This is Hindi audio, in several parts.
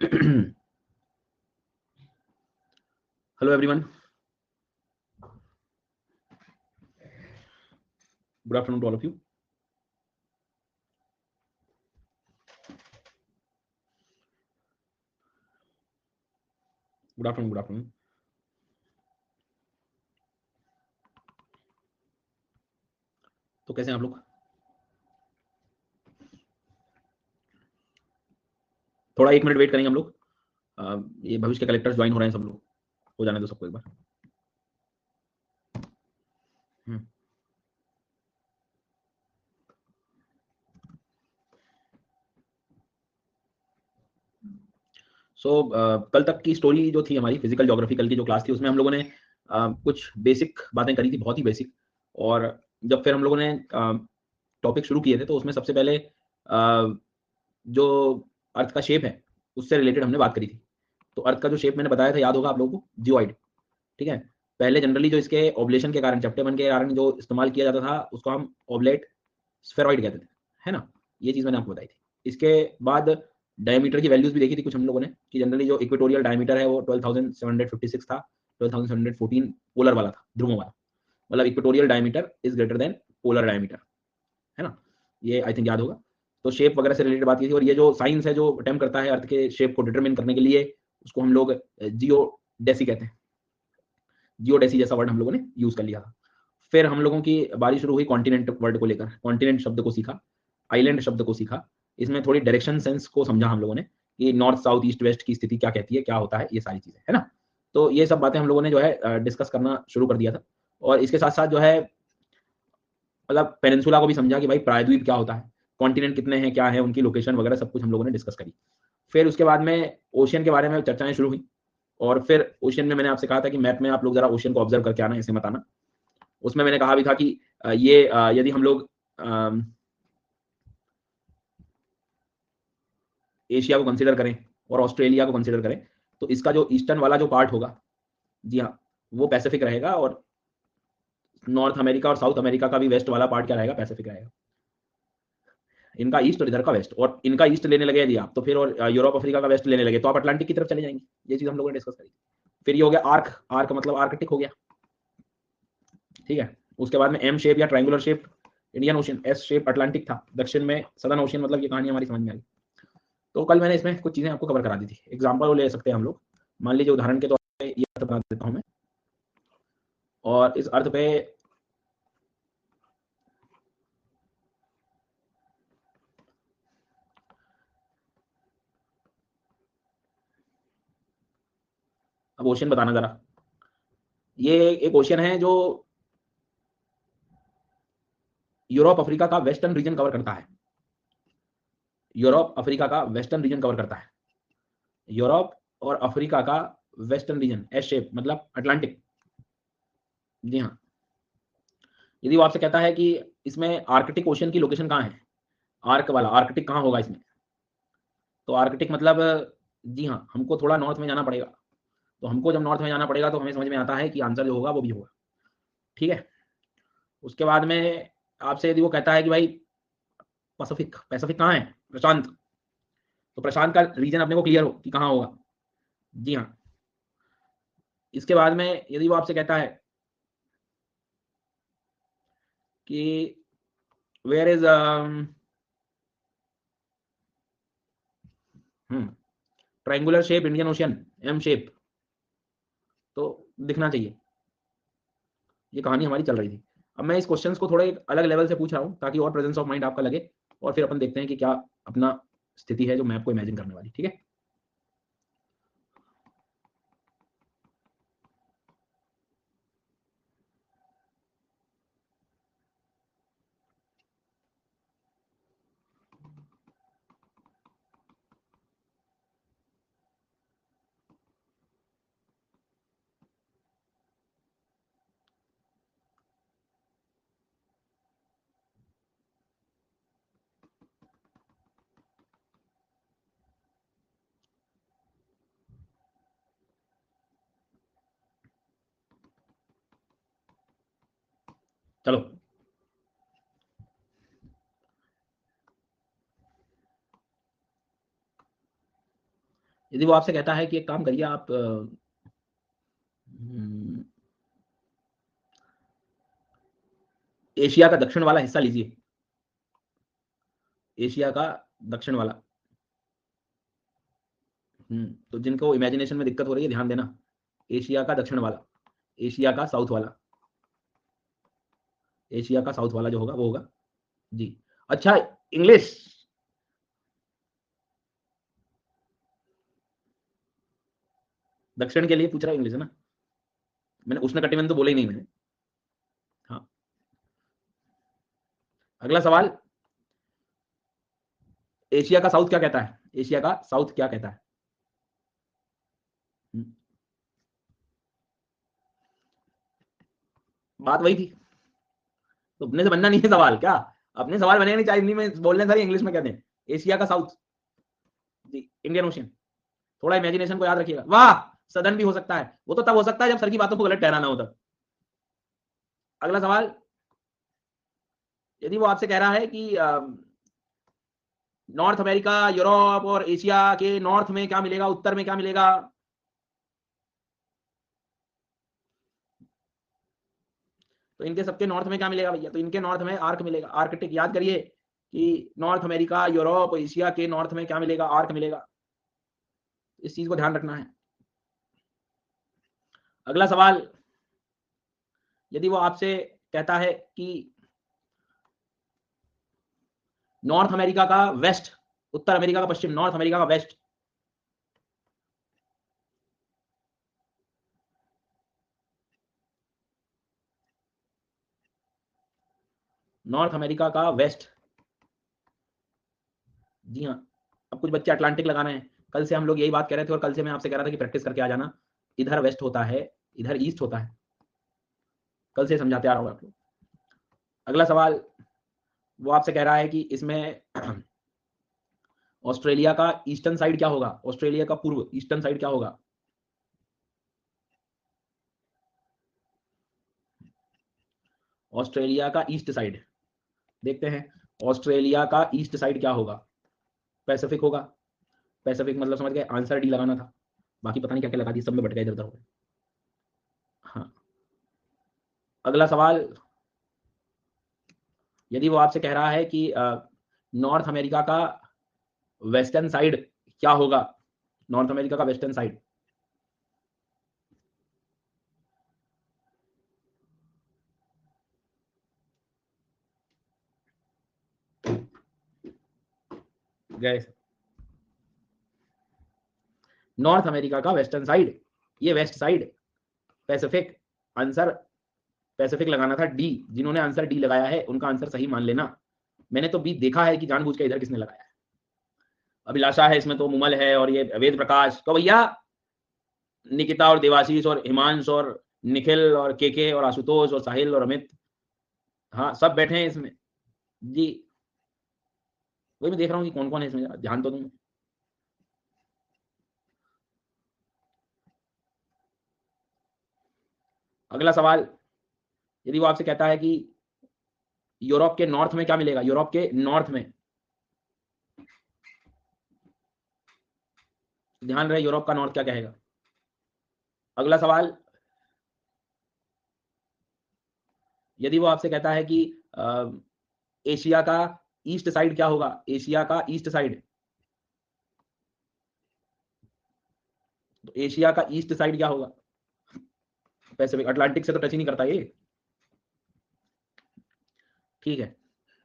Hello everyone. Good afternoon to all of you. Good afternoon. Good afternoon. तो कैसे हैं आप लोग? थोड़ा 1 मिनट वेट करेंगे हम लोग। ये भविष्य के कलेक्टर्स ज्वाइन हो रहे हैं सब लोग। हो जाने दो सबको एक बार। कल तक की स्टोरी जो थी हमारी फिजिकल ज्योग्राफी कल की जो क्लास थी उसमें हम लोगों ने कुछ बेसिक बातें करी थी, बहुत ही बेसिक। और जब फिर हम लोगों ने टॉपिक शुरू किए थे तो उसमें सबसे पहले जो अर्थ का शेप है उससे रिलेटेड हमने बात करी थी। तो अर्थ का जो शेप मैंने बताया था याद होगा आप लोगों को, जियोइड। ठीक है। पहले जनरली जो इसके ओब्लेशन के कारण, चपटेपन के कारण जो इस्तेमाल किया जाता था उसको हम ओबलेट स्फेरॉइड कहते थे, है ना? ये चीज़ मैंने आपको बताई थी। इसके बाद डायमीटर की वैल्यूज भी देखी थी कुछ हम लोगों ने कि जनरली जो इक्वेटोरियल डायमीटर है वो 12,756 था, 12,714 पोलर वाला था, ध्रुवों वाला। मतलब equatorial diameter is greater than polar diameter, है ना? ये आई थिंक याद होगा। तो शेप वगैरह से रिलेटेड बात की थी। और ये जो साइंस है जो अटेम्प्ट करता है अर्थ के शेप को डिटरमिन करने के लिए, उसको हम लोग जियोडेसी कहते हैं। जियोडेसी जैसा वर्ड हम लोगों ने यूज कर लिया था। फिर हम लोगों की बारी शुरू हुई कॉन्टिनेंट वर्ड को लेकर। कॉन्टिनेंट शब्द को सीखा, आइलैंड शब्द को सीखा। इसमें थोड़ी डायरेक्शन सेंस को समझा हम लोगों ने कि नॉर्थ साउथ ईस्ट वेस्ट की स्थिति क्या कहती है, क्या होता है, ये सारी चीजें, है ना? तो ये सब बातें हम लोगों ने जो है डिस्कस करना शुरू कर दिया था। और इसके साथ साथ जो है मतलब पेनिनसुला को भी समझा कि भाई प्रायद्वीप क्या होता है, कॉन्टिनेंट कितने हैं, क्या है उनकी लोकेशन वगैरह, सब कुछ हम लोगों ने डिस्कस करी। फिर उसके बाद में ओशियन के बारे में चर्चाएं शुरू हुई। और फिर ओशियन में मैंने आपसे कहा था कि मैप में आप लोग जरा ओशियन को ऑब्जर्व करके आना, ऐसे मत आना। उसमें मैंने कहा भी था कि ये यदि हम लोग एशिया को कंसीडर करें और ऑस्ट्रेलिया को कंसीडर करें तो इसका जो ईस्टर्न वाला जो पार्ट होगा, जी हाँ, वो पैसिफिक रहेगा। और नॉर्थ अमेरिका और साउथ अमेरिका का भी वेस्ट वाला पार्ट क्या रहेगा, पैसिफिक रहेगा। इनका ईस्ट और इधर का वेस्ट, और इनका ईस्ट लेने लगे यदि आप तो फिर, और यूरोप अफ्रीका का वेस्ट लेने लगे तो आप अटलांटिक की तरफ चले जाएंगे। ये चीज हम लोगों ने डिस्कस करी। फिर ये हो गया आर्क। आर्क मतलब आर्कटिक हो गया, ठीक है। उसके बाद में एम शेप या triangular shape Indian ocean, S shape Atlantic था, दक्षिण में सदर्न ओशन। मतलब ये कहानी हमारी समझ में आई। तो कल मैंने इसमें कुछ चीजें आपको कवर करा दी थी। एग्जाम्पल ले सकते हैं हम लोग। मान लीजिए उदाहरण के तौर पे ये अर्थ बना देता हूं मैं, और इस अर्थ पे अब ओशियन बताना जरा। ये एक ओशियन है जो यूरोप अफ्रीका का वेस्टर्न रीजन कवर करता है। यूरोप अफ्रीका का वेस्टर्न रीजन कवर करता है। यूरोप और अफ्रीका का वेस्टर्न रीजन, एस शेप मतलब अटलांटिक। जी हाँ। यदि वो आपसे कहता है कि इसमें आर्कटिक ओशन की लोकेशन कहाँ है, आर्क वाला आर्कटिक कहाँ होगा इसमें, तो आर्कटिक मतलब, जी हाँ, हमको थोड़ा नॉर्थ में जाना पड़ेगा। तो हमको जब नॉर्थ में जाना पड़ेगा तो हमें समझ में आता है कि आंसर जो होगा वो भी होगा, ठीक है। उसके बाद में आपसे यदि वो कहता है कि भाई पैसिफिक, पैसिफिक कहाँ है, प्रशांत, तो प्रशांत का रीजन अपने को क्लियर हो कि कहाँ होगा। जी हाँ। इसके बाद में यदि वो आपसे कहता है कि where is triangular shape Indian Ocean, M shape, तो दिखना चाहिए। ये कहानी हमारी चल रही थी। अब मैं इस क्वेश्चन को थोड़े अलग लेवल से पूछ रहा हूँ ताकि और प्रेजेंस ऑफ माइंड आपका लगे, और फिर अपन देखते हैं कि क्या अपना स्थिति है जो मैप को इमेजिन करने वाली, ठीक है। चलो, यदि वो आपसे कहता है कि एक काम करिए आप एशिया का दक्षिण वाला हिस्सा लीजिए, एशिया का दक्षिण वाला। तो जिनको इमेजिनेशन में दिक्कत हो रही है ध्यान देना, एशिया का दक्षिण वाला, एशिया का साउथ वाला, एशिया का साउथ वाला जो होगा वो होगा जी। अच्छा, इंग्लिश, दक्षिण के लिए पूछ रहा है, इंग्लिश है ना, मैंने उष्णकटिबंध तो बोला ही नहीं मैंने। हाँ, अगला सवाल, एशिया का साउथ क्या कहता है, एशिया का साउथ क्या कहता है? बात वही थी, तो अपने से बनना नहीं है सवाल क्या, अपने सवाल बनेगा नहीं, चाहे हिंदी में बोलने सारे इंग्लिश में कहते हैं। एशिया का साउथ जी, इंडियन ओशियन। थोड़ा इमेजिनेशन को याद रखिएगा। वाह, सदन भी हो सकता है, वो तो तब हो सकता है जब सर की बातों को गलत ठहराना हो तब। अगला सवाल, यदि वो आपसे कह रहा है कि नॉर्थ अमेरिका, यूरोप और एशिया के नॉर्थ में क्या मिलेगा, उत्तर में क्या मिलेगा? तो इनके सबके नॉर्थ में क्या मिलेगा भैया? तो इनके नॉर्थ में आर्क मिलेगा, आर्कटिक। याद करिए कि नॉर्थ अमेरिका, यूरोप, एशिया के नॉर्थ में क्या मिलेगा? आर्क मिलेगा। इस चीज को ध्यान रखना है। अगला सवाल, यदि वो आपसे कहता है कि नॉर्थ अमेरिका का वेस्ट, उत्तर अमेरिका का पश्चिम, नॉर्थ अमेरिका का वेस्ट, नॉर्थ अमेरिका का वेस्ट। जी हाँ, अब कुछ बच्चे अटलांटिक लगाना है। कल से हम लोग यही बात कर रहे थे और कल से मैं आपसे कह रहा था कि प्रैक्टिस करके आ जाना। इधर वेस्ट होता है, इधर ईस्ट होता है। कल से समझाते आ रहा हूँ आप लोग। अगला सवाल, वो आपसे कह रहा है कि इसमें ऑस्ट्रेलिया का ईस्टर्न साइड क्या होगा, ऑस्ट्रेलिया का पूर्व ईस्टर्न साइड क्या होगा? ऑस्ट्रेलिया का ईस्ट साइड, देखते हैं ऑस्ट्रेलिया का ईस्ट साइड क्या होगा? पैसिफिक होगा। पैसिफिक मतलब समझ गए, आंसर डी लगाना था, बाकी पता नहीं क्या क्या लगा दी, सब में बट गए इधर उधर हो गए। हाँ, अगला सवाल, यदि वो आपसे कह रहा है कि नॉर्थ अमेरिका का वेस्टर्न साइड क्या होगा, नॉर्थ अमेरिका का वेस्टर्न साइड? गए, नॉर्थ अमेरिका का वेस्टर्न साइड, ये west side, Pacific. Answer Pacific लगाना था डी। जिन्होंने आंसर डी लगाया है उनका आंसर सही मान लेना। मैंने तो बी देखा है कि जानबूझ के इधर किसने लगाया है। अभिलाषा है इसमें, तो मुमल है, और ये वेद प्रकाश, तो भैया निकिता और देवाशीष और हिमांश और निखिल और केके और आशुतोष और साहिल और अमित, हाँ सब बैठे हैं इसमें जी। वही मैं देख रहा हूँ कि कौन कौन है इसमें, ध्यान तो दूं। अगला सवाल, यदि वो आपसे कहता है कि यूरोप के नॉर्थ में क्या मिलेगा, यूरोप के नॉर्थ में, ध्यान रहे यूरोप का नॉर्थ क्या कहेगा। अगला सवाल, यदि वो आपसे कहता है कि एशिया का ईस्ट साइड क्या होगा, एशिया का ईस्ट साइड, तो एशिया का ईस्ट साइड क्या होगा? पैसिफिक, अटलांटिक से तो टच ही नहीं करता ये। ठीक है,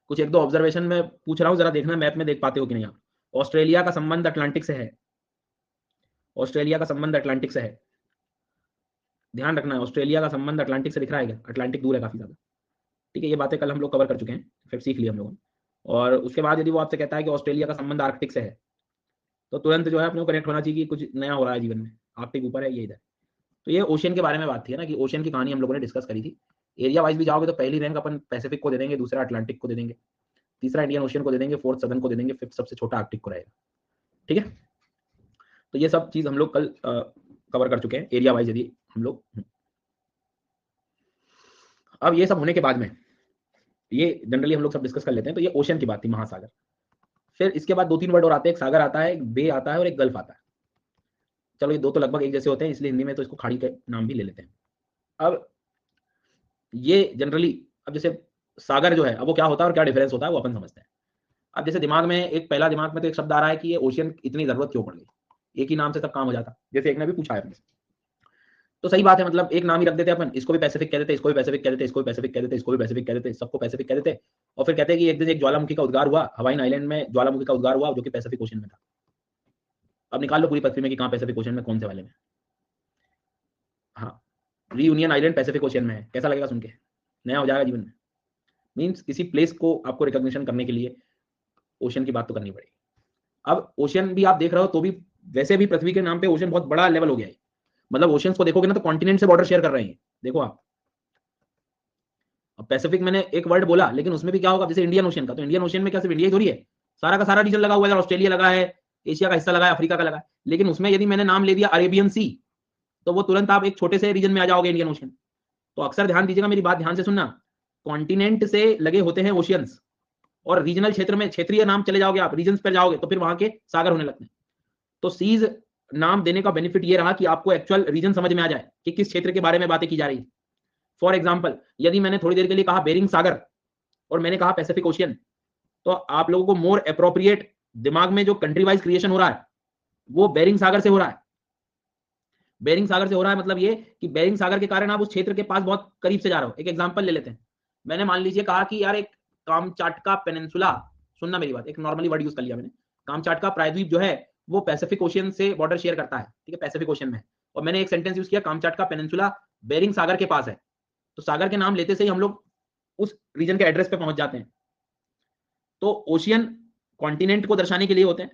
कुछ एक दो ऑब्जर्वेशन में पूछ रहा हूं, जरा देखना मैप में देख पाते हो कि नहीं आप। ऑस्ट्रेलिया का संबंध अटलांटिक से है, ऑस्ट्रेलिया का संबंध अटलांटिक से है, ध्यान रखना है। ऑस्ट्रेलिया का संबंध अटलांटिक से दिख रहा है क्या? अटलांटिक दूर है काफी ज्यादा। ठीक है, ये बातें कल हम लोग कवर कर चुके हैं, फिर सीख लिया हम लोगों ने। और उसके बाद यदि वो आपसे कहता है कि ऑस्ट्रेलिया का संबंध आर्कटिक से है, तो तुरंत जो है अपने को कनेक्ट होना चाहिए कि कुछ नया हो रहा है जीवन में, आर्कटिक ऊपर है, ये इधर। तो ये ओशियन के बारे में बात थी ना, कि ओशियन की कहानी हम लोगों ने डिस्कस करी थी। एरिया वाइज भी जाओगे तो पहली रैंक अपन पैसिफिक को दे देंगे, दूसरा अटलांटिक को दे देंगे, तीसरा इंडियन ओशियन को दे देंगे, फोर्थ सदर्न को दे देंगे, फिफ्थ सबसे छोटा आर्कटिक को रहेगा। ठीक है, तो ये सब चीज हम लोग कल कवर कर चुके हैं एरिया वाइज यदि हम लोग। अब ये सब होने के बाद में, ये जनरली हम लोग सब डिस्कस कर लेते हैं, तो ये ओशियन की बात थी, महासागर। फिर इसके बाद दो तीन वर्ड और आते हैं, एक सागर आता है, एक बे आता है और एक गल्फ आता है। चलो ये दो तो लगभग एक जैसे होते हैं, इसलिए हिंदी में तो इसको खाड़ी के नाम भी ले लेते हैं। अब ये जनरली, अब जैसे सागर जो है, अब वो क्या होता है और क्या डिफरेंस होता है वो अपन समझते हैं। अब जैसे दिमाग में एक पहला दिमाग में तो एक शब्द आ रहा है कि ये ओशियन इतनी जरूरत क्यों पड़ गई, एक ही नाम से सब काम हो जाता, जैसे एक ने भी पूछा है अपने से। तो सही बात है, मतलब एक नाम ही रख देते अपन, इसको भी पैसिफिक कह देते, इसको भी पैसिफिक कह देते, इसको भी पैसिफिक कह देते, इसको भी पैसिफिक कह देते, सबको पैसिफिक कह देते, और फिर कहते हैं कि एक दिन एक ज्वालामुखी का उद्गार हुआ, हवाई आइलैंड में ज्वालामुखी का उद्गार हुआ जो कि पैसिफिक ओशन में था। अब निकाल लो पूरी पृथ्वी में कि कहाँ पैसिफिक ओशन में, कौन से वाले में। हाँ, रीयूनियन आइलैंड पैसिफिक ओशन में है। कैसा लगेगा सुन के, नया हो जाएगा जीवन में। मीन्स किसी प्लेस को आपको रिकॉग्निशन करने के लिए ओशन की बात तो करनी पड़ेगी। अब ओशन भी आप देख रहे हो तो भी, वैसे भी पृथ्वी के नाम पे ओशन बहुत बड़ा लेवल हो गया है। मतलब ओशंस को देखोगे ना तो कॉन्टिनेंट से बॉर्डर शेयर कर रहे हैं, देखो आप। अब पैसिफिक मैंने एक वर्ड बोला, लेकिन उसमें भी क्या होगा, जैसे इंडियन ओशन का, तो इंडियन ओशन में क्या सिर्फ इंडिया ही थोड़ी है, सारा का सारा रीजन लगा हुआ है। ऑस्ट्रेलिया लगा है, एशिया का हिस्सा लगा है, अफ्रीका का लगा है। लेकिन उसमें यदि मैंने नाम ले दिया अरेबियन सी, तो वो तुरंत आप एक छोटे से रीजन में आ जाओगे, इंडियन ओशन। तो अक्सर ध्यान दीजिएगा, मेरी बात ध्यान से सुनना, कॉन्टिनेंट से लगे होते हैं ओशियंस, और रीजनल क्षेत्र में क्षेत्रीय नाम चले जाओगे आप, रीजन पर जाओगे तो फिर वहां के सागर होने लगते हैं। तो सीज नाम देने का बेनिफिट ये रहा कि आपको एक्चुअल रीजन समझ में आ जाए कि किस क्षेत्र के बारे में बातें की जा रही है। फॉर एग्जाम्पल, यदि मैंने थोड़ी देर के लिए कहा बेरिंग सागर और मैंने कहा पैसिफिक ओशियन, तो आप लोगों को मोर अप्रोप्रिएट दिमाग में जो कंट्री वाइज क्रिएशन हो रहा है वो बेरिंग सागर से हो रहा है। बेरिंग सागर से हो रहा है मतलब ये कि बेरिंग सागर के कारण आप उस क्षेत्र के पास बहुत करीब से जा रहे हो। एक एग्जांपल ले लेते हैं, मैंने मान लीजिए कहा कि यार एक कामचाटका पेनिनसुला, सुनना मेरी बात, एक नॉर्मली वर्ड यूज कर लिया मैंने, कामचाटका प्रायद्वीप जो है वो पैसिफिक ओशियन से बॉर्डर शेयर करता है, ठीक है, पैसिफिक ओशियन में। और मैंने एक सेंटेंस यूज किया, कामचाटका पेनिनसुला बेरिंग सागर के पास है। तो सागर के नाम लेते से ही हम लोग उस रीजन के एड्रेस पे पहुंच जाते हैं। तो ओशियन कॉन्टिनेंट को दर्शाने के लिए होते हैं।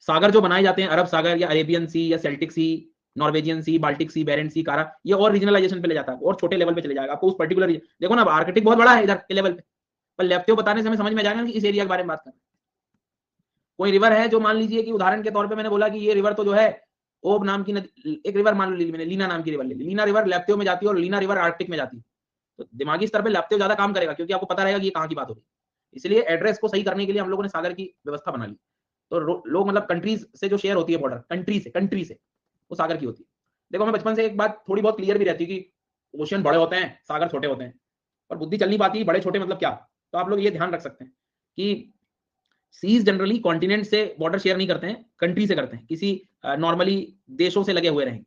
सागर जो बनाए जाते हैं, अरब सागर या अरेबियन सी या सेल्टिक सी, नॉर्वेजियन सी, बाल्टिक सी, बेरेंट सी, कारा, ये और रीजनलाइजेशन पे ले जाता है और छोटे लेवल पे चले जाएगा आपको उस पर्टिकुलर रीजन। देखो ना, आर्कटिक बहुत बड़ा है इधर के लेवल पे, पर लेफ्टिव बताने से हमें समझ में आ जाएगा कि इस एरिया के बारे में बात कर। कोई रिवर है जो मान लीजिए कि उदाहरण के तौर पे मैंने बोला कि ये रिवर तो जो है ओब नाम की नदी, एक रिवर मान ली मैंने, लीना नाम की रिवर ले ली, लीना रिवर लेफ्टिव में जाती है और लीना रिवर आर्कटिक में जाती है। तो दिमागी स्तर पे लेफ्टिव ज्यादा काम करेगा क्योंकि आपको पता रहेगा कि ये कहाँ की बात हो रही है। इसलिए एड्रेस को सही करने के लिए हम लोगों ने सागर की व्यवस्था बना ली। तो लोग मतलब कंट्रीज से जो शेयर होती है बॉर्डर, कंट्री से वो सागर की होती है। देखो हमें बचपन से एक बात थोड़ी बहुत क्लियर भी रहती है कि ओशियन बड़े होते हैं, सागर छोटे होते हैं, और बुद्धि चल नहीं पाती बड़े छोटे मतलब क्या। तो आप लोग ये ध्यान रख सकते हैं कि सीज जनरली कॉन्टिनेंट से बॉर्डर शेयर नहीं करते हैं, कंट्री से करते हैं, किसी नॉर्मली देशों से लगे हुए रहेंगे,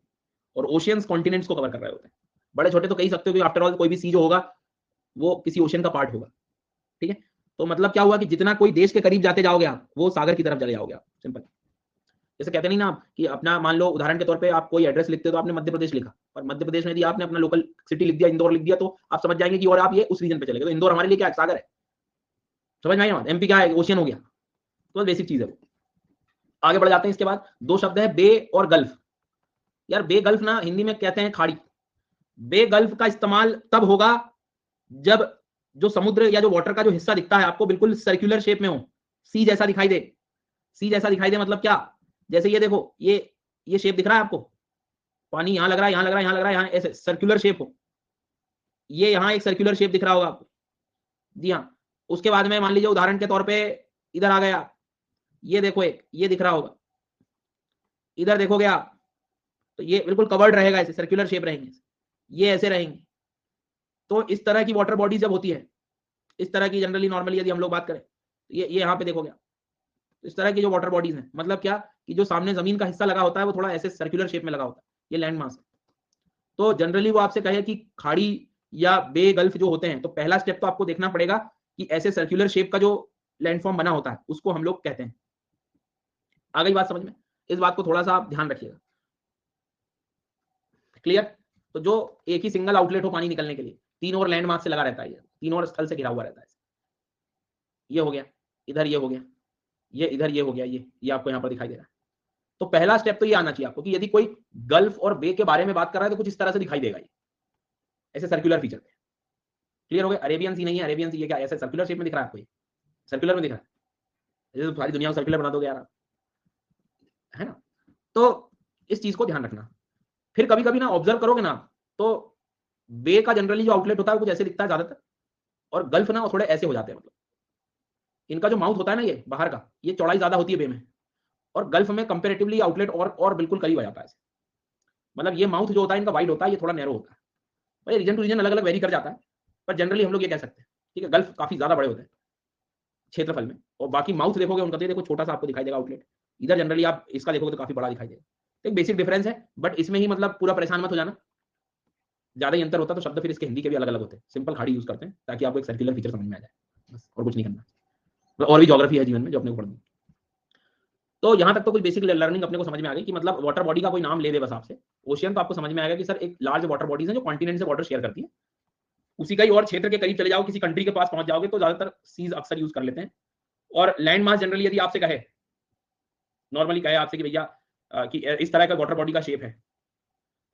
और ओशियंस कॉन्टिनेंट्स को कवर कर रहे होते हैं। बड़े छोटे तो कह ही सकते हो कि आफ्टर ऑल कोई भी सी जो होगा वो किसी ओशियन का पार्ट होगा, ठीक है। तो मतलब क्या हुआ कि जितना कोई देश के करीब जाते जाओगे आप, वो सागर की तरफ चले जाओगे आप, सिंपल। जैसे कहते नहीं ना आप कि अपना मान लो उदाहरण के तौर पे आप कोई एड्रेस लिखते हो तो आपने मध्य प्रदेश लिखा, और मध्य प्रदेश में यदि आपने अपना लोकल सिटी लिख दिया, इंदौर लिख दिया, तो आप समझ जाएंगे कि और आप ये उस रीजन पे चले गए। तो इंदौर हमारे लिए क्या है, सागर है। समझ में आई बात, एमपी क्या है, ओशियन हो गया। तो बेसिक चीज है वो। आगे बढ़ जाते हैं। इसके बाद दो शब्द है बे और गल्फ। यार बे गल्फ ना हिंदी में कहते हैं खाड़ी। बे गल्फ का इस्तेमाल तब होगा जब जो समुद्र या जो वाटर का जो हिस्सा दिखता है आपको बिल्कुल सर्कुलर शेप में हो, सी जैसा दिखाई दे। सी जैसा दिखाई दे मतलब क्या, जैसे ये देखो, ये शेप दिख रहा है आपको, पानी यहां लग रहा है, यहां लग रहा है, यहां लग रहा है, यहां ऐसे सर्कुलर शेप हो, ये यहां एक सर्कुलर शेप दिख रहा होगा आपको। जी हाँ। उसके बाद में मान लीजिए उदाहरण के तौर पे इधर आ गया, ये देखो एक ये दिख रहा होगा, इधर देखोगे आप तो ये बिल्कुल कवर्ड रहेगा, ऐसे सर्कुलर शेप रहेंगे, ये ऐसे रहेंगे। तो इस तरह की वाटर बॉडी जब होती है, इस तरह की जनरली नॉर्मली यदि हम लोग बात करें, ये यहाँ पे देखोगे, इस तरह की जो वाटर बॉडीज हैं, मतलब क्या कि जो सामने जमीन का हिस्सा लगा होता है वो थोड़ा ऐसे सर्कुलर शेप में लगा होता है, ये लैंड मास है। तो जनरली वो आपसे कहे कि खाड़ी या बे गल्फ जो होते हैं, तो पहला स्टेप तो आपको देखना पड़ेगा कि ऐसे सर्कुलर शेप का जो लैंडफॉर्म बना होता है उसको हम लोग कहते हैं। आ गई बात समझ में, इस बात को थोड़ा सा आप ध्यान रखिएगा। क्लियर। तो जो एक ही सिंगल आउटलेट हो पानी निकलने के लिए, तीन और लैंड मास से लगा रहता है, तीन और स्थल से घिरा हुआ रहता है। ये हो गया, इधर ये हो गया, ये इधर ये हो गया, ये आपको यहाँ पर दिखाई दे रहा है। तो पहला स्टेप तो ये आना चाहिए आपको कि यदि कोई गल्फ और बे के बारे में बात कर रहा है तो कुछ इस तरह से दिखाई देगा, ये ऐसे सर्कुलर फीचर पे। क्लियर हो गया। अरेबियन सी नहीं है, अरेबियन सी ये क्या ऐसे सर्कुलर शेप में दिख रहा है आपको, ये सर्कुलर में दिख रहा है, जैसे तो सारी दुनिया को सर्कुलर बना दोगे यार आप, है ना। तो इस चीज को ध्यान रखना। फिर कभी कभी ना ऑब्जर्व करोगे ना, तो बे का जनरली जो आउटलेट होता है वो कुछ ऐसे दिखता है ज्यादातर, और गल्फ ना वो थोड़े ऐसे हो जाते हैं। मतलब इनका जो माउथ होता है ना ये बाहर का, ये चौड़ाई ज्यादा होती है बे में, और गल्फ में कंपेरेटिवली आउटलेट और बिल्कुल करीब आ जाता है। मतलब ये माउथ जो होता है इनका वाइड होता है, ये थोड़ा नैरो होता है। भाई रीजन टू रीजन अलग अलग वेरी कर जाता है, पर जनरली हम लोग ये कह सकते हैं, ठीक है। गल्फ काफी ज्यादा बड़े होते हैं क्षेत्रफल में, और बाकी माउथ देखोगे उनका तो देखो छोटा सा आपको दिखाई देगा आउटलेट। इधर जनरली आप इसका देखोगे तो काफी बड़ा दिखाई देगा। एक बेसिक डिफरेंस है, बट इसमें ही मतलब पूरा परेशान मत हो जाना, ज्यादा ही अंतर होता तो शब्द फिर इसके हिंदी के भी अलग अलग होते हैं। सिंपल खाड़ी यूज करते हैं ताकि आपको एक सर्कुलर फीचर समझ में आ जाए, बस और कुछ नहीं करना। मतलब और भी ज्योग्राफी है जीवन में जो अपने को पढ़नी। तो यहाँ तक तो कुछ बेसिक लर्निंग अपने को समझ में आ गई कि मतलब वाटर बॉडी का कोई नाम ले दे बस आपसे, ओशियन तो आपको समझ में आएगा कि सर एक लार्ज वाटर बॉडीज है जो कॉन्टिनेंट से वाटर शेयर करती है। उसी का ही और क्षेत्र के करीब चले जाओ, किसी कंट्री के पास पहुंच जाओगे तो ज्यादातर सीज अक्सर यूज कर लेते हैं। और लैंड मास जनरली यदि आपसे कहे, नॉर्मली कहे आपसे कि भैया कि इस तरह का वाटर बॉडी का शेप है,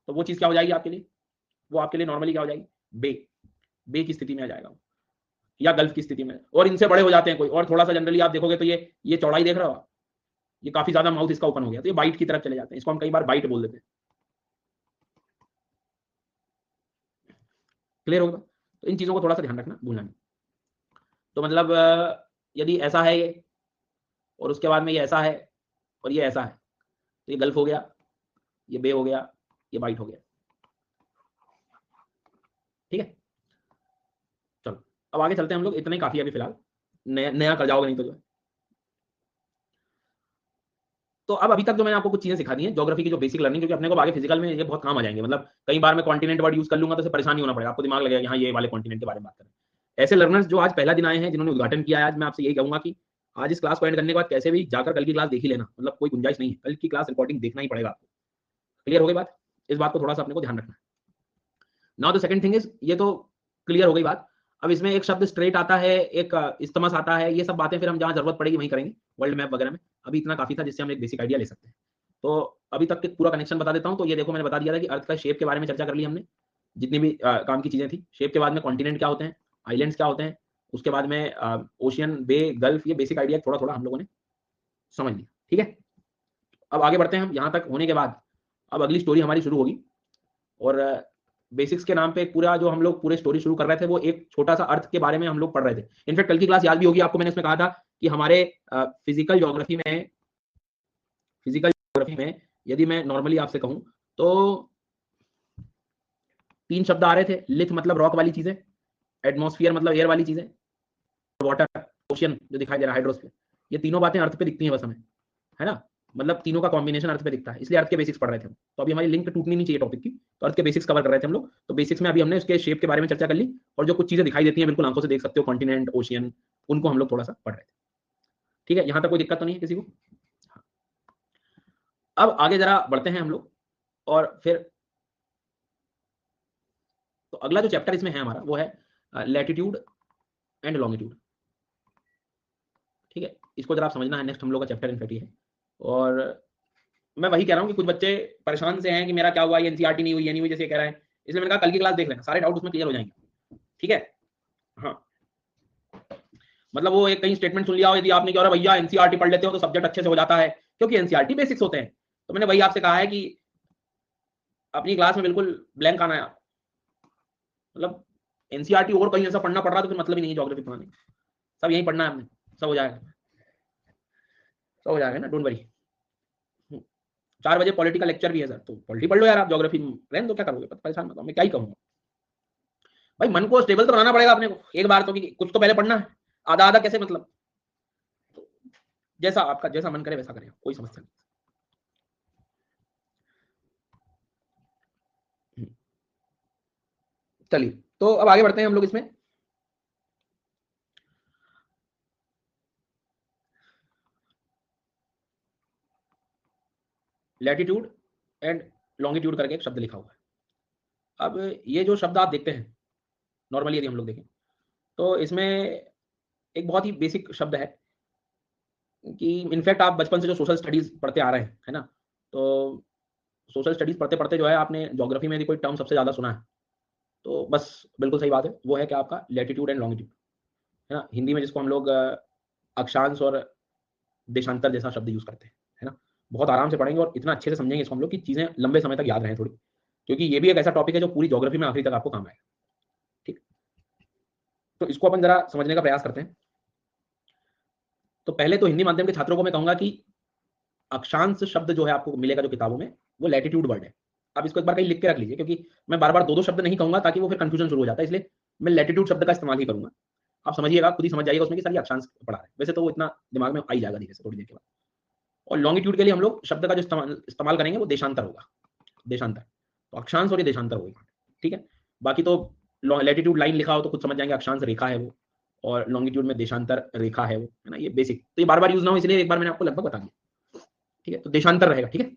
तो वो चीज क्या हो जाएगी आपके लिए? वो आपके लिए नॉर्मली क्या हो जाएगी? बे। बे की स्थिति में आ जाएगा, या गल्फ की स्थिति में। और इनसे बड़े हो जाते हैं कोई और थोड़ा सा, जनरली आप देखोगे तो ये चौड़ाई देख रहे हो, ये काफी ज्यादा माउथ इसका ओपन हो गया तो ये बाइट की तरफ चले जाते हैं। इसको हम कई बार बाइट बोल देते हैं। क्लियर होगा? तो इन चीजों को थोड़ा सा ध्यान रखना, भूलना नहीं। तो मतलब यदि ऐसा है ये, और उसके बाद में ये ऐसा है, और ये ऐसा है, तो ये गल्फ हो गया, ये बे हो गया, ये बाइट हो गया। ठीक है, चलो अब आगे चलते हैं हम लोग। इतना ही काफी है अभी फिलहाल, नया कर जाओगे नहीं तो जो है। तो अब अभी तक जो मैंने आपको कुछ चीजें सिखा दी हैं ज्योग्राफी की, जो बेसिक लर्निंग, क्योंकि अपने को आगे फिजिकल में ये बहुत काम आ जाएंगे। मतलब कई बार मैं कॉन्टिनेंट वर्ड यूज कर लूंगा तो इसे परेशान नहीं होना पड़ेगा, आपको दिमाग लगेगा कि हाँ ये वाले कॉन्टिनेंट के बारे में बात करें। ऐसे लर्नर्स जो आज पहला दिन आए हैं, जिन्होंने उद्घाटन किया है आज, मैं आपसे यही कहूंगा कि आज इस क्लास को एंड करने के बाद कैसे भी जाकर कल की क्लास देख ही लेना, मतलब कोई गुंजाइश नहीं है, कल की क्लास रिकॉर्डिंग देखना ही पड़ेगा आपको। क्लियर हो गई बात? इस बात को थोड़ा सा अपने को ध्यान रखना है। Now the second thing is, ये तो क्लियर हो गई बात। अब इसमें एक शब्द स्ट्रेट आता है, एक इस्तमस आता है, ये सब बातें फिर हम जहां जरूरत पड़ेगी वहीं करेंगे, वर्ल्ड मैप वगैरह में। अभी इतना काफी था जिससे हम एक बेसिक आइडिया ले सकते हैं। तो अभी तक के पूरा कनेक्शन बता देता हूं। तो ये देखो, मैंने बता दिया था कि अर्थ का शेप के बारे में चर्चा कर ली हमने, जितनी भी काम की चीजें थी। शेप के बाद में कॉन्टिनेंट क्या होते हैं, आइलैंड्स क्या होते हैं, उसके बाद में ओशियन, बे, गल्फ, ये बेसिक आइडिया थोड़ा थोड़ा हम लोगों ने समझ लिया। ठीक है, अब आगे बढ़ते हैं हम। यहाँ तक होने के बाद अब अगली स्टोरी हमारी शुरू होगी। और बेसिक्स के नाम पे एक पूरा जो हम लोग पूरे स्टोरी शुरू कर रहे थे, वो एक छोटा सा अर्थ के बारे में हम लोग पढ़ रहे थे। इनफैक्ट कल की क्लास याद भी होगी आपको, मैंने इसमें कहा था कि हमारे फिजिकल ज्योग्राफी में यदि मैं नॉर्मली आपसे कहूं तो 3 शब्द आ रहे थे। लिथ मतलब रॉक वाली चीजें, एटमॉस्फेयर मतलब एयर वाली चीजें, वाटर, ओशियन जो दिखाई दे रहा है, हाइड्रोस्फीयर। ये तीनों बातें अर्थ पे दिखती हैं बस हमें, है ना। मतलब तीनों का कॉम्बिनेशन अर्थ पे दिखता है, इसलिए अर्थ के बेसिक्स पढ़ रहे थे हम। तो अभी हमारी लिंक टूटनी नहीं चाहिए टॉपिक की, तो अर्थ के बेसिक्स कवर कर रहे थे हम लोग। तो बेसिक्स में अभी हमने उसके शेप के बारे में चर्चा कर ली, और जो कुछ चीजें दिखाई देती हैं बिल्कुल आंखों से देख सकते हो, कॉन्टिनेंट, ओशियन, उनको हम लोग थोड़ा सा पढ़ रहे थे। ठीक है, यहाँ तक कोई दिक्कत तो नहीं है किसी को? अब आगे जरा बढ़ते हैं हम लोग, और फिर तो अगला जो चैप्टर इसमें है हमारा वो है लैटिट्यूड एंड लॉन्गिट्यूड। ठीक है, इसको जरा आप समझना है, नेक्स्ट हम लोग का चैप्टर इनफैक्ट ये है। और मैं वही कह रहा हूँ कि कुछ बच्चे परेशान से हैं कि मेरा क्या हुआ, ये एनसीईआरटी नहीं हुई, ये नहीं हुई, जैसे कह रहा है। इसलिए मैंने कहा कल की क्लास देख लेना, सारे डाउट उसमें क्लियर हो जाएंगे। ठीक है, हाँ। मतलब वो एक कहीं स्टेटमेंट सुन लिया हो यदि आपने, कहा भैया एनसीईआरटी पढ़ लेते हो तो सब्जेक्ट अच्छे से हो जाता है, क्योंकि एनसीईआरटी बेसिक्स होते हैं। तो मैंने वही आपसे कहा है कि अपनी क्लास में बिल्कुल ब्लैंक आना है। मतलब एनसीईआरटी और कहीं ऐसा पढ़ना पड़ रहा तो फिर मतलब ही नहीं है ज्योग्राफी पढ़ाने, सब यही पढ़ना है हमने, सब हो जाएगा, सब हो जाएगा ना, डोंट वरी। 4 बजे पॉलिटिकल लेक्चर भी है सर, तो पॉलिटी पढ़ लो यार आप, ज्योग्राफी रहने दो, क्या करोगे, परेशान मत हो, मैं क्या ही कहूँगा। भाई मन को स्टेबल तो बनाना पड़ेगा अपने को एक बार तो, कि कुछ तो पहले पढ़ना है। आधा आधा कैसे, मतलब जैसा आपका जैसा मन करे वैसा करें, कोई समस्या नहीं। चलिए, तो अब आगे बढ़ते हैं हम लोग इसमें। लैटिट्यूड एंड लॉन्गिट्यूड करके एक शब्द लिखा हुआ है। अब ये जो शब्द आप देखते हैं नॉर्मली, यदि हम लोग देखें तो इसमें एक बहुत ही बेसिक शब्द है कि इनफैक्ट आप बचपन से जो सोशल स्टडीज पढ़ते आ रहे हैं, है ना, तो सोशल स्टडीज पढ़ते पढ़ते जो है आपने ज्योग्राफी में यदि कोई टर्म सबसे ज्यादा सुना है, तो बस बिल्कुल सही बात है, वो है कि आपका लैटिट्यूड एंड लॉन्गिट्यूड, है ना। हिंदी में जिसको हम लोग अक्षांश और देशांतर जैसा शब्द यूज करते हैं, है ना। बहुत आराम से पढ़ेंगे और इतना अच्छे से समझेंगे इसको हम लोग कि चीजें लंबे समय तक याद रहें थोड़ी, क्योंकि ये भी एक ऐसा टॉपिक है जो पूरी ज्योग्राफी में आखिरी तक आपको काम आएगा। ठीक, तो इसको अपन जरा समझने का प्रयास करते हैं। तो पहले तो हिंदी माध्यम के छात्रों को मैं कहूंगा कि अक्षांश शब्द जो है आपको मिलेगा जो किताबों में, वो लैटिट्यूड वर्ड है। आप इसको एक बार कहीं लिख के रख लीजिए, क्योंकि मैं बार बार दो दो शब्द नहीं कहूंगा ताकि वो फिर कंफ्यूजन शुरू हो जाता है, इसलिए मैं लैटिट्यूड शब्द का इस्तेमाल ही करूंगा। आप समझिएगा, खुद ही समझ जाइएगा उसमें कि सर ये अक्षांश पढ़ा है, वैसे तो वो इतना दिमाग में आ ही जाएगा धीरे से थोड़ी देर के बाद। और लॉन्गिट्यूड के लिए हम लोग शब्द का जो इस्तेमाल करेंगे वो देशांतर होगा, देशांतर। तो अक्षांश और ये देशांतर होगा, ठीक है। बाकी तो लैटिट्यूड लाइन लिखा हो तो खुद समझ जाएंगे अक्षांश रेखा है वो, और लॉन्गिट्यूड में देशांतर रेखा है वो, है ना, ये बेसिक। तो ये बार बार यूज ना हो इसलिए एक बार मैंने आपको लगभग बता दिया, ठीक है। तो देशांतर रहेगा, ठीक है।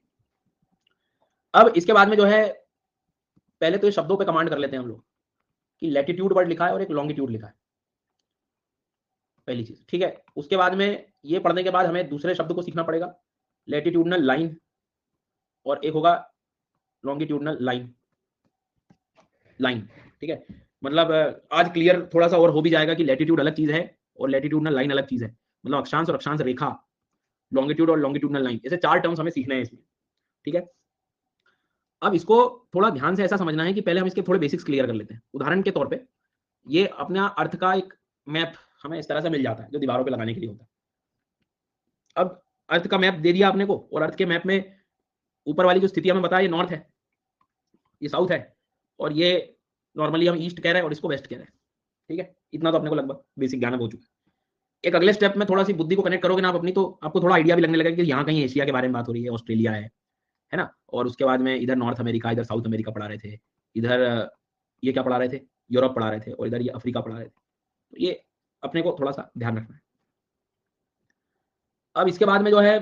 अब इसके बाद में जो है, पहले तो ये शब्दों पे कमांड कर लेते हैं हम लोग कि लैटिट्यूड वर्ड लिखा है और एक लॉन्गिट्यूड लिखा है, पहली चीज, ठीक है। उसके बाद में ये पढ़ने के बाद हमें दूसरे शब्द को सीखना पड़ेगा, लैटिट्यूडनल लाइन, और एक होगा लॉन्गिट्यूडनल लाइन, लाइन, ठीक है। मतलब आज क्लियर थोड़ा सा और हो भी जाएगा कि लैटिट्यूड अलग चीज है और लैटिट्यूडनल लाइन अलग चीज है। मतलब अक्षांश और अक्षांश रेखा, लॉन्गिट्यूड और लॉन्गिट्यूडनल लाइन, ऐसे 4 टर्म्स हमें सीखने हैं इसमें, ठीक है। अब इसको थोड़ा ध्यान से ऐसा समझना है कि पहले हम इसके थोड़े बेसिक्स क्लियर कर लेते हैं। उदाहरण के तौर पे ये अपना अर्थ का एक मैप हमें इस तरह से मिल जाता है जो दीवारों पे लगाने के लिए होता है। अब अर्थ का मैप दे दिया आपने को, और अर्थ के मैप में ऊपर वाली जो स्थिति हमें बताया, ये नॉर्थ है, ये साउथ है, और ये नॉर्मली हम ईस्ट कह रहे हैं और इसको वेस्ट कह रहे हैं, ठीक है। इतना तो अपने को लगभग बेसिक ज्ञान हो चुका है। एक अगले स्टेप में थोड़ा सी बुद्धि को कनेक्ट करोगे ना आप अपनी, तो आपको थोड़ा आइडिया भी लगने लगेगा कि यहाँ कहीं एशिया के बारे में बात हो रही है, ऑस्ट्रेलिया है ना। और उसके बाद में इधर नॉर्थ अमेरिका, इधर साउथ अमेरिका पढ़ा रहे थे, इधर ये क्या पढ़ा रहे थे, यूरोप पढ़ा रहे थे, और इधर ये अफ्रीका पढ़ा रहे थे। तो ये अपने को थोड़ा सा ध्यान रखना है। अब इसके बाद में जो है,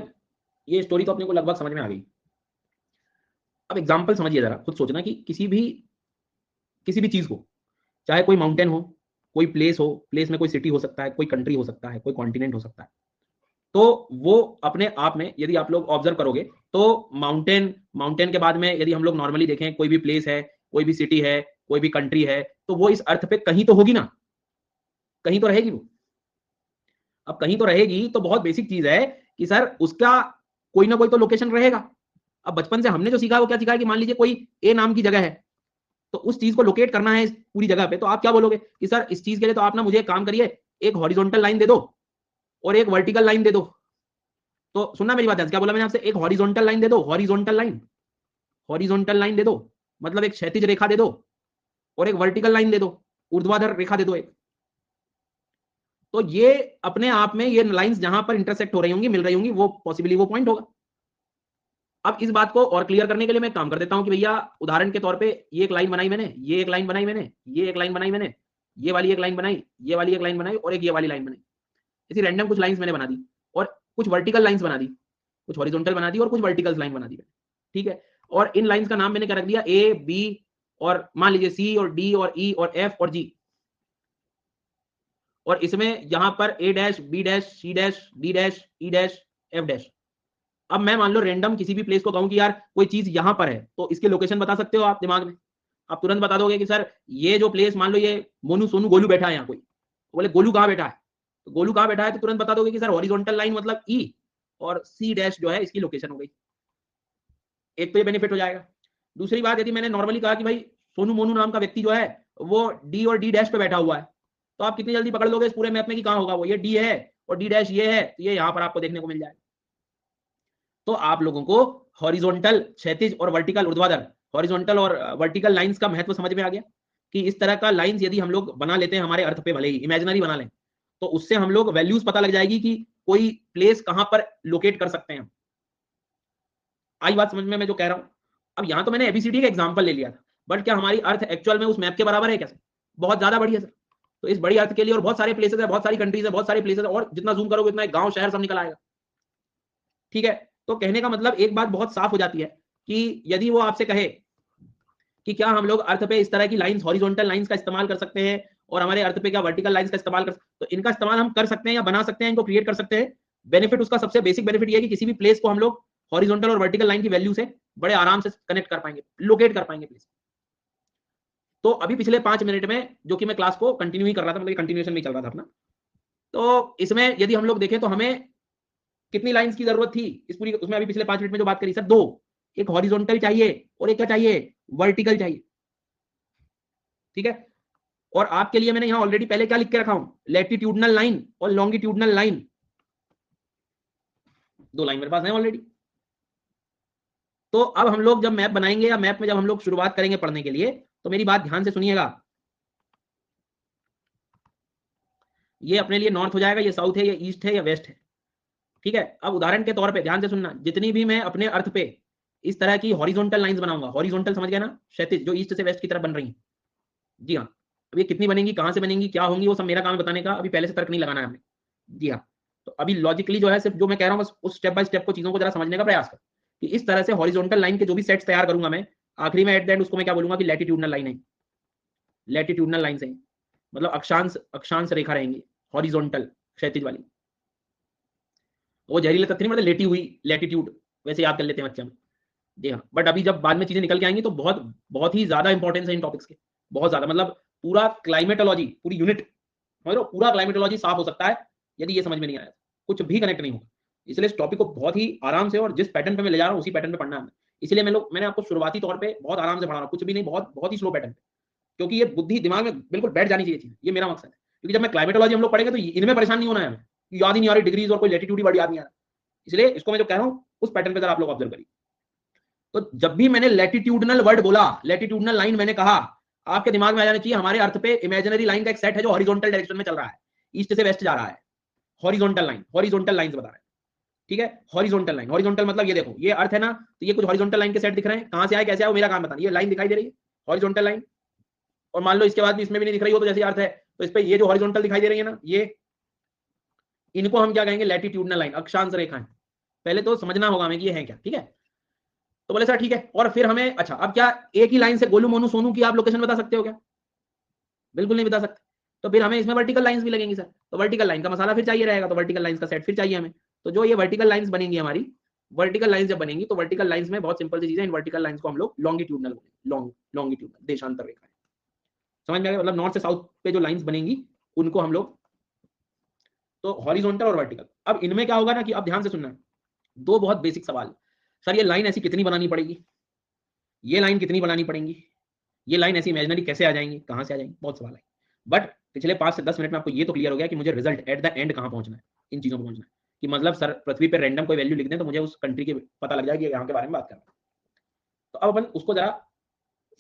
ये स्टोरी तो अपने को लगभग समझ में आ गई। अब एग्जाम्पल समझिए जरा, खुद सोचना कि किसी भी चीज को, चाहे कोई माउंटेन हो, कोई प्लेस हो, प्लेस में कोई सिटी हो सकता है, कोई कंट्री हो सकता है, कोई कॉन्टिनेंट हो सकता है, तो वो अपने आप में यदि आप लोग ऑब्जर्व करोगे तो माउंटेन के बाद में यदि हम लोग नॉर्मली देखें, कोई भी प्लेस है, कोई भी सिटी है, कोई भी कंट्री है, तो वो इस अर्थ पे कहीं तो होगी ना, कहीं तो रहेगी वो। अब कहीं तो रहेगी तो बहुत बेसिक चीज है कि सर उसका कोई ना कोई तो लोकेशन रहेगा। अब बचपन से हमने जो सीखा है वो क्या सीखा है कि मान लीजिए कोई ए नाम की जगह है, तो उस चीज को लोकेट करना है इस पूरी जगह पे, तो आप क्या बोलोगे कि सर इस चीज के लिए तो आप ना मुझे एक काम करिए, एक हॉरिजॉन्टल लाइन दे दो और एक वर्टिकल लाइन दे दो। तो सुनना मेरी बात है, क्या बोला मैंने आपसे, एक हॉरिजॉन्टल लाइन दे दो, हॉरिजॉन्टल लाइन दे दो, मतलब एक क्षैतिज रेखा दे दो, और एक वर्टिकल लाइन दे दो, ऊर्ध्वाधर रेखा दे दो एक। तो ये अपने आप में ये लाइंस जहां पर इंटरसेक्ट हो रही होंगी, मिल रही होंगी, वो पॉसिबली वो पॉइंट होगा। अब इस बात को और क्लियर करने के लिए मैं काम कर देता हूं कि भैया उदाहरण के तौर पे ये एक लाइन बनाई मैंने, ये एक लाइन बनाई मैंने, ये एक लाइन बनाई मैंने, ये वाली एक लाइन बनाई, ये वाली एक लाइन बनाई, और एक ये वाली लाइन बनाई। इसी रैंडम कुछ लाइंस मैंने बना दी, और कुछ वर्टिकल लाइंस बना दी, कुछ हॉरिजॉन्टल बना दी, और कुछ वर्टिकल लाइन बना दी, ठीक है। और इन लाइंस का नाम मैंने क्या रख दिया, ए बी, और मान लीजिए सी और डी और ई और एफ और जी। और इसमें यहां पर a dash, b dash, c dash, d dash, e dash, f dash. अब मैं मान लो रैंडम किसी भी प्लेस को कहूं कि यार कोई चीज यहां पर है, तो इसके लोकेशन बता सकते हो आप दिमाग में, आप तुरंत बता दोगे कि सर ये जो प्लेस, मान लो ये मोनू सोनू गोलू बैठा है यहाँ कोई, तो बोले गोलू कहाँ बैठा है, तो गोलू कहाँ बैठा है, तो तुरंत बता दोगे कि सर हॉरिजॉन्टल लाइन मतलब ई, और सी डैश जो है इसकी लोकेशन हो गई। एक तो ये बेनिफिट हो जाएगा। दूसरी बात, यदि मैंने नॉर्मली कहा कि भाई सोनू मोनू नाम का व्यक्ति जो है वो डी और डी डैश पे बैठा हुआ है, तो आप कितनी जल्दी पकड़ लोगे इस पूरे मैप में कि कहाँ होगा वो, ये डी है और डी डैश ये है, तो ये यहाँ पर आपको देखने को मिल जाएगा। तो आप लोगों को हॉरिजॉन्टल क्षैतिज और वर्टिकल ऊर्ध्वाधर, हॉरिजॉन्टल और वर्टिकल लाइंस का महत्व समझ में आ गया कि इस तरह का लाइंस यदि हम लोग बना लेते हैं हमारे अर्थ पे, भले ही इमेजिनरी बना लें, तो उससे हम लोग वैल्यूज पता लग जाएगी कि कोई प्लेस कहां पर लोकेट कर सकते हैं। आई बात समझ में मैं जो कह रहा हूं। अब यहां तो मैंने एबीसीडी का एग्जांपल ले लिया था, बट क्या हमारी अर्थ एक्चुअल में उस मैप के बराबर है क्या सर? बहुत ज्यादा बड़ी है सर। तो इस बड़ी अर्थ के लिए और बहुत सारे प्लेसेस है, बहुत सारी कंट्रीज है, बहुत सारे प्लेसेस है, और जितना जूम करोगे उतना एक गांव शहर सब निकल आएगा, ठीक है। तो कहने का मतलब एक बात बहुत साफ हो जाती है कि यदि वो आपसे कहे कि क्या हम लोग अर्थ पे इस तरह की लाइंस, हॉरिजॉन्टल लाइंस का इस्तेमाल कर सकते हैं, और हमारे अर्थ पे क्या वर्टिकल लाइंस का इस्तेमाल कर, तो इनका इस्तेमाल हम कर सकते हैं या बना सकते हैं, इनको क्रिएट कर सकते हैं। बेनिफिट उसका सबसे बेसिक बेनिफिट ये है कि किसी भी प्लेस को हम लोग हॉरिजॉन्टल और वर्टिकल लाइन की वैल्यू से बड़े आराम से कनेक्ट कर पाएंगे, लोकेट कर पाएंगे प्लेस। तो अभी पिछले 5 मिनट में जो कि मैं क्लास को कंटिन्यू ही कर रहा था, मतलब कंटिन्यूएशन में चल रहा था अपना, तो इसमें यदि हम लोग देखें तो हमें कितनी लाइंस की जरूरत थी इस पूरी, उसमें अभी पिछले 5 मिनट में जो बात करी सर, 2, एक हॉरिजॉन्टल चाहिए और एक क्या चाहिए, वर्टिकल चाहिए, ठीक है। और आपके लिए मैंने यहां ऑलरेडी पहले क्या लिख के रखा हूं, लैटिट्यूडनल लाइन और लॉन्गिट्यूडनल लाइन, 2 लाइन मेरे पास है ऑलरेडी। तो अब हम लोग जब मैप बनाएंगे या मैप में जब हम लोग शुरुआत करेंगे पढ़ने के लिए, तो मेरी बात ध्यान से सुनिएगा। ये अपने लिए नॉर्थ हो जाएगा, ये साउथ है, ये ईस्ट है, ये वेस्ट है, ठीक है। अब उदाहरण के तौर पे ध्यान से सुनना, जितनी भी मैं अपने अर्थ पे इस तरह की हॉरिजॉन्टल लाइंस बनाऊंगा, हॉरिजॉन्टल समझ गया ना, क्षैतिज, जो ईस्ट से वेस्ट की तरफ बन रही है, जी हाँ। अब ये कितनी बनेंगी, कहां से बनेंगी, क्या होंगी, वो सब मेरा काम है बताने का, अभी पहले से तर्क नहीं लगाना है हमें, जी हाँ। तो अभी लॉजिकली जो है सिर्फ जो मैं कह रहा हूँ बस उस स्टेप बाय स्टेप को, चीजों को जरा समझने का प्रयास कर, कि इस तरह से हॉरिजॉन्टल लाइन के जो भी सेट्स तैयार करूंगा मैं, आखिरी में एट द एंड उसको मैं क्या बोलूंगा कि लैटिट्यूडनल लाइन है, लैटिट्यूडनल लाइन है, मतलब अक्षांश अक्षांश रेखा रहेंगी हॉरिजॉन्टल, क्षैतिज वाली। वो जहरीले तथ्य नहीं, मतलब लेटी हुई लैटिट्यूड, वैसे याद कर लेते हैं बच्चे हम, जी हाँ। बट अभी जब बाद में चीजें निकल के आएंगी तो बहुत बहुत ही ज्यादा इंपॉर्टेंस है इन टॉपिक्स के, बहुत ज्यादा, मतलब पूरा क्लाइमेटोलॉजी, पूरी यूनिट, समझ लो, पूरा क्लाइमेटोलॉजी साफ हो सकता है यदि ये समझ में नहीं आया, कुछ भी कनेक्ट नहीं होगा। इसलिए इस टॉपिक को बहुत ही आराम से और जिस पैटर्न पे मैं ले जा रहा हूँ उसी पैटर्न पे पढ़ना है। इसलिए मैंने आपको शुरुआती तौर पे बहुत आराम से पढ़ा रहा हूँ, कुछ भी नहीं, बहुत बहुत ही स्लो पैटर्न पे, क्योंकि ये बुद्धि दिमाग में बिल्कुल बैठ जानी चाहिए चीज, ये मेरा मकसद है। क्योंकि जब मैं क्लाइमेटोलॉजी हम लोग पढ़ेंगे तो इनमें परेशान नहीं होना है हमें, याद ही नहीं आ रही डिग्रीज और कोई लैटिट्यूड ही वर्ड याद नहीं आ रहा। इसलिए इसको मैं जो कह रहा हूँ उस पैटर्न पे जरा आप लोग ऑब्जर्व करिए। तो जब भी मैंने लैटिट्यूडनल वर्ड बोला, लैटिट्यूडनल लाइन मैंने कहा, आपके दिमाग में आ जाना चाहिए हमारे अर्थ पे इमेजिनरी लाइन का एक सेट है जो हॉरिजॉन्टल डायरेक्शन में चल रहा है, ईस्ट से वेस्ट जा रहा है, हॉरिजॉन्टल लाइन, हॉरिजॉन्टल लाइंस बता रहे हैं, ठीक है। हॉरिजॉन्टल लाइन, हॉरिजॉन्टल मतलब ये देखो, ये अर्थ है ना, तो ये कुछ हॉरिजॉन्टल लाइन के सेट दिख रहे हैं, कहां से आए कैसे आए वो मेरा काम बताना। ये लाइन दिखाई दे रही है हॉरिजॉन्टल लाइन, और मान लो इसके बाद भी इसमें भी नहीं दिख रही हो तो जैसे अर्थ है, तो इस पे ये जो हॉरिजॉन्टल दिखाई दे रही है ना, ये इनको हम क्या कहेंगे, लैटिट्यूडनल लाइन, अक्षांश रेखाएं। पहले तो समझना होगा हमें कि ये है क्या, ठीक है। तो बोले सर ठीक है, और फिर हमें, अच्छा अब क्या एक ही लाइन से गोलू मोनू सोनू की आप लोकेशन बता सकते हो क्या? बिल्कुल नहीं बता सकते। तो फिर हमें इसमें वर्टिकल लाइंस भी लगेंगी सर, तो वर्टिकल लाइन का मसाला फिर चाहिए रहेगा, तो वर्टिकल लाइंस का सेट फिर चाहिए हमें। तो जो ये वर्टिकल लाइंस बनेंगी हमारी, वर्टिकल लाइंस जब बनेंगी तो वर्टिकल लाइंस में बहुत सिंपल सी चीज है, इन वर्टिकल लाइंस को हम लोग लॉन्गिट्यूडनल, लॉन्गिट्यूडनल देशांतर रेखा, समझ में आ गया, मतलब नॉर्थ से साउथ पे जो लाइंस बनेंगी उनको हम लोग, तो हॉरिजॉन्टल और वर्टिकल। अब इनमें क्या होगा ना, कि अब ध्यान से सुनना, दो बहुत बेसिक सवाल, सर ये लाइन ऐसी कितनी बनानी पड़ेगी, ये लाइन कितनी बनानी पड़ेंगी, ये लाइन ऐसी इमेजिनरी कैसे आ जाएंगी, कहां से आ जाएंगी, बहुत सवाल है। बट पिछले 5 से 10 मिनट में आपको ये तो क्लियर हो गया कि मुझे रिजल्ट एट द एंड कहां पहुंचना है, इन चीजों पर पहुंचना है। कि मतलब सर पृथ्वी पर रैंडम कोई वैल्यू लिख दें तो मुझे उस कंट्री के पता लग जाएगी यहाँ के बारे में बात कर रहा है। तो अब अपन उसको जरा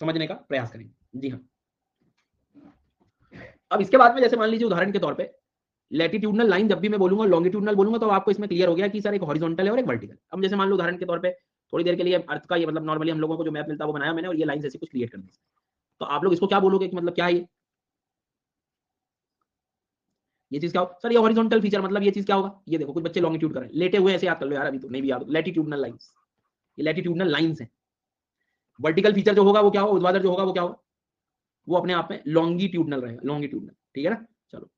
समझने का प्रयास करेंगे, जी हाँ। अब इसके बाद में जैसे मान लीजिए उदाहरण के तौर पे लैटिट्यूडनल लाइन जब भी मैं बोलूंगा, लॉन्गिट्यूडनल बोलूंगा, तो आपको इसमें क्लियर हो गया कि सर एक हॉरिजॉन्टल है और एक वर्टिकल। अब जैसे मान लो उदाहरण के तौर पे थोड़ी देर के लिए अर्थ का ये, मतलब नॉर्मली हम लोगों को जो मैप मिलता है वो बनाया मैंने, और ये लाइन ऐसी कुछ क्रिएट कर दी, तो आप लोग इसको क्या बोलोगे कि मतलब क्या है ये चीज क्या हो सर, ये हॉरिजॉन्टल फीचर, मतलब ये चीज क्या होगा, ये देखो कुछ बच्चे लॉन्गिट्यूड कर रहे हैं, लेटे हुए ऐसे याद कर लो यार, अभी तो नहीं भी याद, लैटिट्यूडनल लाइंस, ये लैटिट्यूडनल लाइंस है। वर्टिकल फीचर जो होगा वो क्या होगा, ऊर्ध्वाधर जो होगा वो क्या होगा, वो अपने आप में लॉन्गिट्यूडनल रहेगा, लॉन्गिट्यूडनल, ठीक है ना। चलो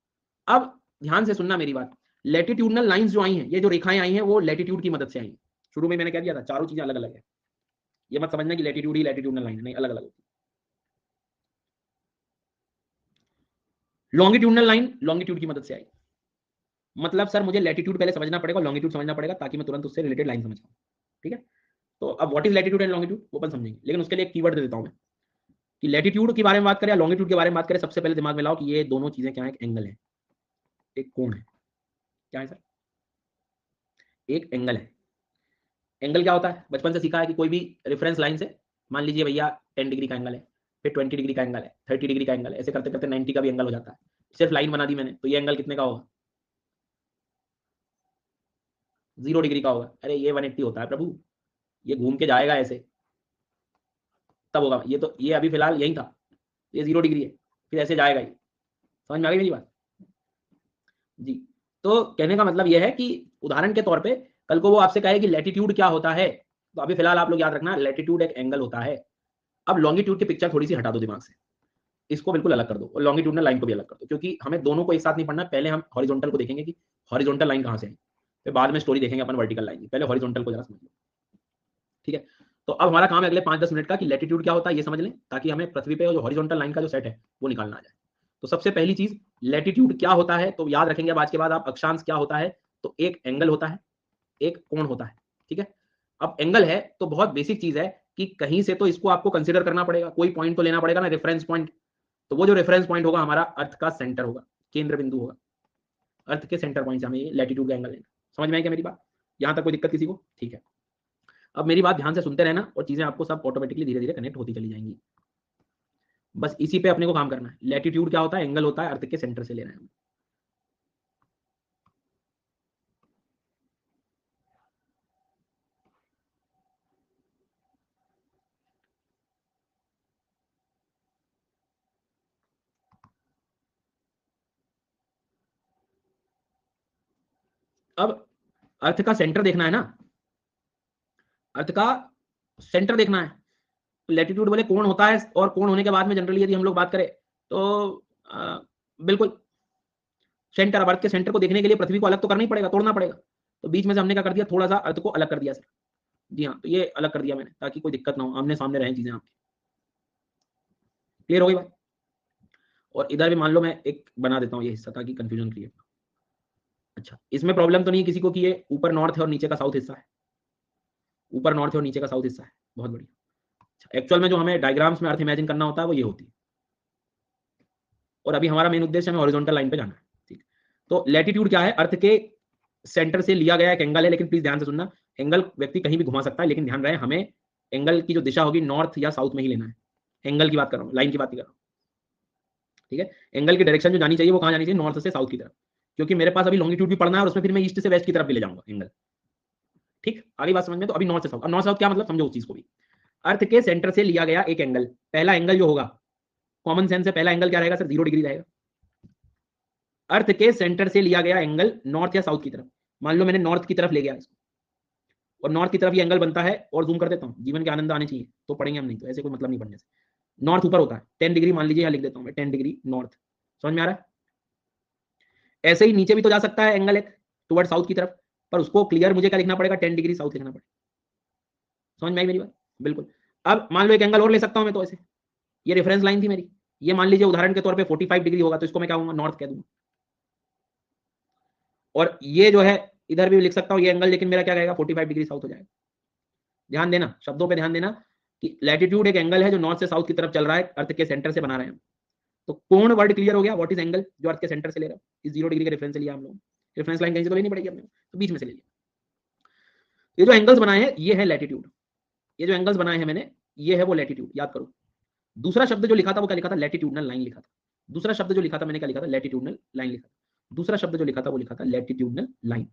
अब ध्यान से सुनना मेरी बात, लैटिट्यूडनल लाइंस जो आई हैं, ये जो रेखाएं आई हैं वो लैटिट्यूड की मदद से आई हैं। शुरू में मैंने कह दिया था चारों चीजें अलग अलग है, ये मत समझना कि लैटिट्यूड ही लैटिट्यूडनल लाइन है, नहीं, अलग अलग होती है। लॉन्गिट्यूडनल लाइन लॉन्गिट्यूड की मदद से आई, मतलब सर मुझे लैटिट्यूड पहले समझना पड़ेगा, लॉन्गिट्यूड समझना पड़ेगा, ताकि मैं तुरंत उससे रिलेटेड लाइन समझ पाऊँ, ठीक है। तो अब what is latitude and longitude वो अपन समझेंगे, लेकिन उसके लिए एक कीवर्ड दे देता हूं मैं, कि लैटिट्यूड के बारे में बात करें या लॉन्गिट्यूड के बारे में बात करें, सबसे पहले दिमाग में लाओ कि ये दोनों चीजें क्या है, एक एंगल है, एक कोण है, क्या है सर, एक एंगल है। एंगल क्या होता है, बचपन से सीखा है कि कोई भी रेफरेंस लाइन से, मान लीजिए भैया 10 डिग्री का एंगल है, फिर 20 डिग्री का एंगल है, 30 डिग्री का एंगल है, ऐसे करते करते 90 का भी एंगल हो जाता है। सिर्फ लाइन बना दी मैंने, तो ये एंगल कितने का होगा, 0 डिग्री का होगा। अरे ये 180 होता है प्रभु, ये घूम के जाएगा ऐसे, तब होगा। ये तो ये अभी फिलहाल यही था, ये 0 डिग्री है, फिर ऐसे जाएगा ये, समझ में आ गई मेरी बात, जी। तो कहने का मतलब ये है कि उदाहरण के तौर पे कल को वो आपसे कहे कि लैटिट्यूड क्या होता है, तो अभी फिलहाल आप लोग याद रखना लैटिट्यूड एक एंगल होता है। अब लॉन्गिट्यूड की पिक्चर थोड़ी सी हटा दो दिमाग से, इसको बिल्कुल अलग कर दो, और लॉन्गिट्यूडनल लाइन को भी अलग कर दो, क्योंकि हमें दोनों को एक साथ नहीं पढ़ना। पहले हम हॉरिजॉन्टल को देखेंगे कि हॉरिजॉन्टल लाइन कहां से आई, फिर बाद में स्टोरी देखेंगे अपन वर्टिकल लाइन की, पहले हॉरिजॉन्टल को जरा समझ लो, ठीक है। तो अब हमारा काम है अगले 5-10 मिनट का कि लैटिट्यूड क्या होता है ये समझ लें, ताकि हमें पृथ्वी पे जो हॉरिजॉन्टल लाइन का जो सेट है वो निकालना आ जाए। तो सबसे पहली चीज लैटिट्यूड क्या होता है, तो याद रखेंगे अब आज के बाद आप, अक्षांश क्या होता है, तो एक एंगल होता है, एक कोण होता है, ठीक है। अब एंगल है तो बहुत बेसिक चीज है कि कहीं से तो इसको आपको कंसिडर करना पड़ेगा, कोई पॉइंट तो लेना पड़ेगा ना, रेफरेंस पॉइंट। तो वो जो रेफरेंस पॉइंट होगा हमारा अर्थ का सेंटर होगा, केंद्र बिंदु होगा, अर्थ के सेंटर पॉइंट से हमें लैटिट्यूड का एंगल लेना। समझ में आई क्या मेरी बात, यहां तक कोई दिक्कत किसी को, ठीक है। अब मेरी बात ध्यान से सुनते रहना और चीजें आपको सब ऑटोमेटिकली धीरे धीरे कनेक्ट होती चली जाएंगी। बस इसी पे अपने को काम करना है। लैटिट्यूड क्या होता है? एंगल होता है, अर्थ के सेंटर से लेना है। अब अर्थ का सेंटर देखना है ना, अर्थ का सेंटर देखना है। लैटिट्यूड बोले कोण होता है, और कोण होने के बाद में जनरली यदि हम लोग बात करें तो बिल्कुल सेंटर, अब अर्थ के सेंटर को देखने के लिए पृथ्वी को अलग तो करना ही पड़ेगा, तोड़ना पड़ेगा। तो बीच में से हमने क्या कर दिया, थोड़ा सा अर्थ को अलग कर दिया सर। जी हाँ, तो ये अलग कर दिया मैंने ताकि कोई दिक्कत ना हो, आमने सामने रहें चीजें आपकी। क्लियर हो गई बात? और इधर भी मान लो मैं एक बना देता हूँ ये हिस्सा ताकि कंफ्यूजन क्रिएट। अच्छा, इसमें प्रॉब्लम तो नहीं है किसी को कि ये ऊपर नॉर्थ है और नीचे का साउथ हिस्सा है? ऊपर नॉर्थ है और नीचे का साउथ हिस्सा है, बहुत बढ़िया। एक्चुअल में जो हमें डायग्राम्स में अर्थ इमेजिन करना होता है वो ये होती है, और अभी हमारा मेन उद्देश्य हमें हॉरिजॉन्टल लाइन पे जाना है। ठीक, तो लैटिट्यूड क्या है? अर्थ के सेंटर से लिया गया एक एंगल है, लेकिन प्लीज ध्यान से सुनना, एंगल व्यक्ति कहीं भी घुमा सकता है, लेकिन ध्यान रहे हमें एंगल की जो दिशा होगी नॉर्थ या साउथ में ही लेना है। एंगल की बात कर रहा हूँ, लाइन की बात नहीं कर रहा हूँ। ठीक है, एंगल की डायरेक्शन जो जानी चाहिए वो कहाँ जानी चाहिए? नॉर्थ से साउथ की तरफ, क्योंकि मेरे पास अभी लॉन्गिट्यूड भी पढ़ना है और उसमें फिर मैं ईस्ट से वेस्ट की तरफ भी ले जाऊंगा एंगल। ठीक, आगे बात समझ में? तो अभी नॉर्थ से साउथ। अब नॉर्थ साउथ क्या मतलब, समझो उस चीज को भी। अर्थ के सेंटर से लिया गया एक एंगल, पहला एंगल जो होगा, कॉमन सेंस से पहला एंगल क्या रहेगा सर? 0 डिग्री रहेगा। अर्थ के सेंटर से लिया गया एंगल नॉर्थ या साउथ की तरफ, मान लो मैंने नॉर्थ की तरफ ले गया इसको, और नॉर्थ की तरफ ये एंगल बनता है, और जूम कर देता हूँ, जीवन के आनंद आने चाहिए तो पढ़ेंगे हम, नहीं तो ऐसे कोई मतलब नहीं पढ़ने से। नॉर्थ ऊपर होता है 10 डिग्री, मान लीजिए यहाँ लिख देता हूँ मैं 10 डिग्री नॉर्थ, समझ में आ रहा है? ऐसे ही नीचे भी तो जा सकता है एंगल एक टुवर्ड साउथ की तरफ, पर उसको क्लियर मुझे क्या लिखना पड़ेगा? 10 डिग्री साउथ लिखना पड़ेगा। समझ में आई मेरी बात? बिल्कुल। अब मान लो एक एंगल और ले सकता हूं मैं, तो ऐसे, ये रेफरेंस लाइन थी मेरी, ये मान लीजिए उदाहरण के तौर पे 45 डिग्री होगा, तो इसको मैं क्या कहूंगा? नॉर्थ कह दूंगा। और ये जो है इधर भी लिख सकता हूँ ये एंगल, लेकिन मेरा क्या रहेगा? 45 डिग्री साउथ हो जाएगा। ध्यान देना, शब्दों पे ध्यान देना कि लैटिट्यूड एक एंगल है जो नॉर्थ से साउथ की तरफ चल रहा है, अर्थ के सेंटर से बना रहे हैं। तो कोण वर्ड क्लियर हो गया, व्हाट इज एंगल, जो अर्थ के सेंटर से ले रहा है, इस 0 डिग्री का रेफरेंस लिया हम लोग, रेफरेंस लाइन कहीं से तो लेनी पड़ेगी अपने, तो बीच में से ले लिया। ये जो एंगल्स बनाए हैं ये है लैटिट्यूड, ये जो एंगल्स बनाए हैं मैंने ये है वो लैटिट्यूड, याद करो। दूसरा शब्द जो लिखा था वो क्या लिखा था? लैटिट्यूडनल लाइन लिखा था। दूसरा शब्द जो लिखा था मैंने क्या लिखा था? लैटिट्यूडनल लाइन लिखा था। दूसरा शब्द जो लिखा था वो लिखा था लैटिट्यूडनल लाइन।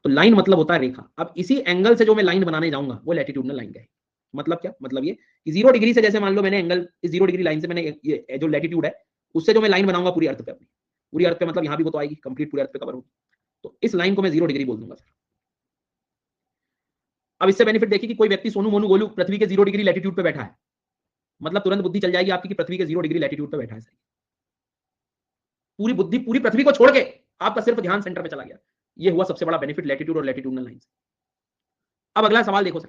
तो लाइन मतलब होता है रेखा। अब इसी एंगल से जो मैं लाइन बनाने जाऊंगा वो लैटिट्यूडनल लाइन का है। मतलब क्या? मतलब ये कि 0 डिग्री से, जैसे मान लो मैंने एंगल इस 0 डिग्री लाइन से मैंने ये जो लैटिट्यूड है उससे जो मैं लाइन बनाऊंगा पूरी अर्थ पे अपनी, पूरी अर्थ पे मतलब यहां भी वो तो आएगी, कंप्लीट पूरी अर्थ पे कवर होगी, तो इस लाइन को मैं 0 डिग्री बोल दूंगा सर। अब इससे बेनिफिट देखिए कि कोई व्यक्ति सोनू मोनू गोलू पृथ्वी के 0 डिग्री लैटिट्यूड पे बैठा है, मतलब तुरंत बुद्धि चल जाएगी आपकी कि पृथ्वी के 0 डिग्री लैटिट्यूड पे बैठा है सर। पूरी बुद्धि पूरी पृथ्वी को छोड़ के आपका सिर्फ ध्यान सेंटर पे चला गया। ये हुआ सबसे बड़ा बेनिफिट लैटिट्यूड और लैटिट्यूडनल लाइन से। अब अगला सवाल देखो सर,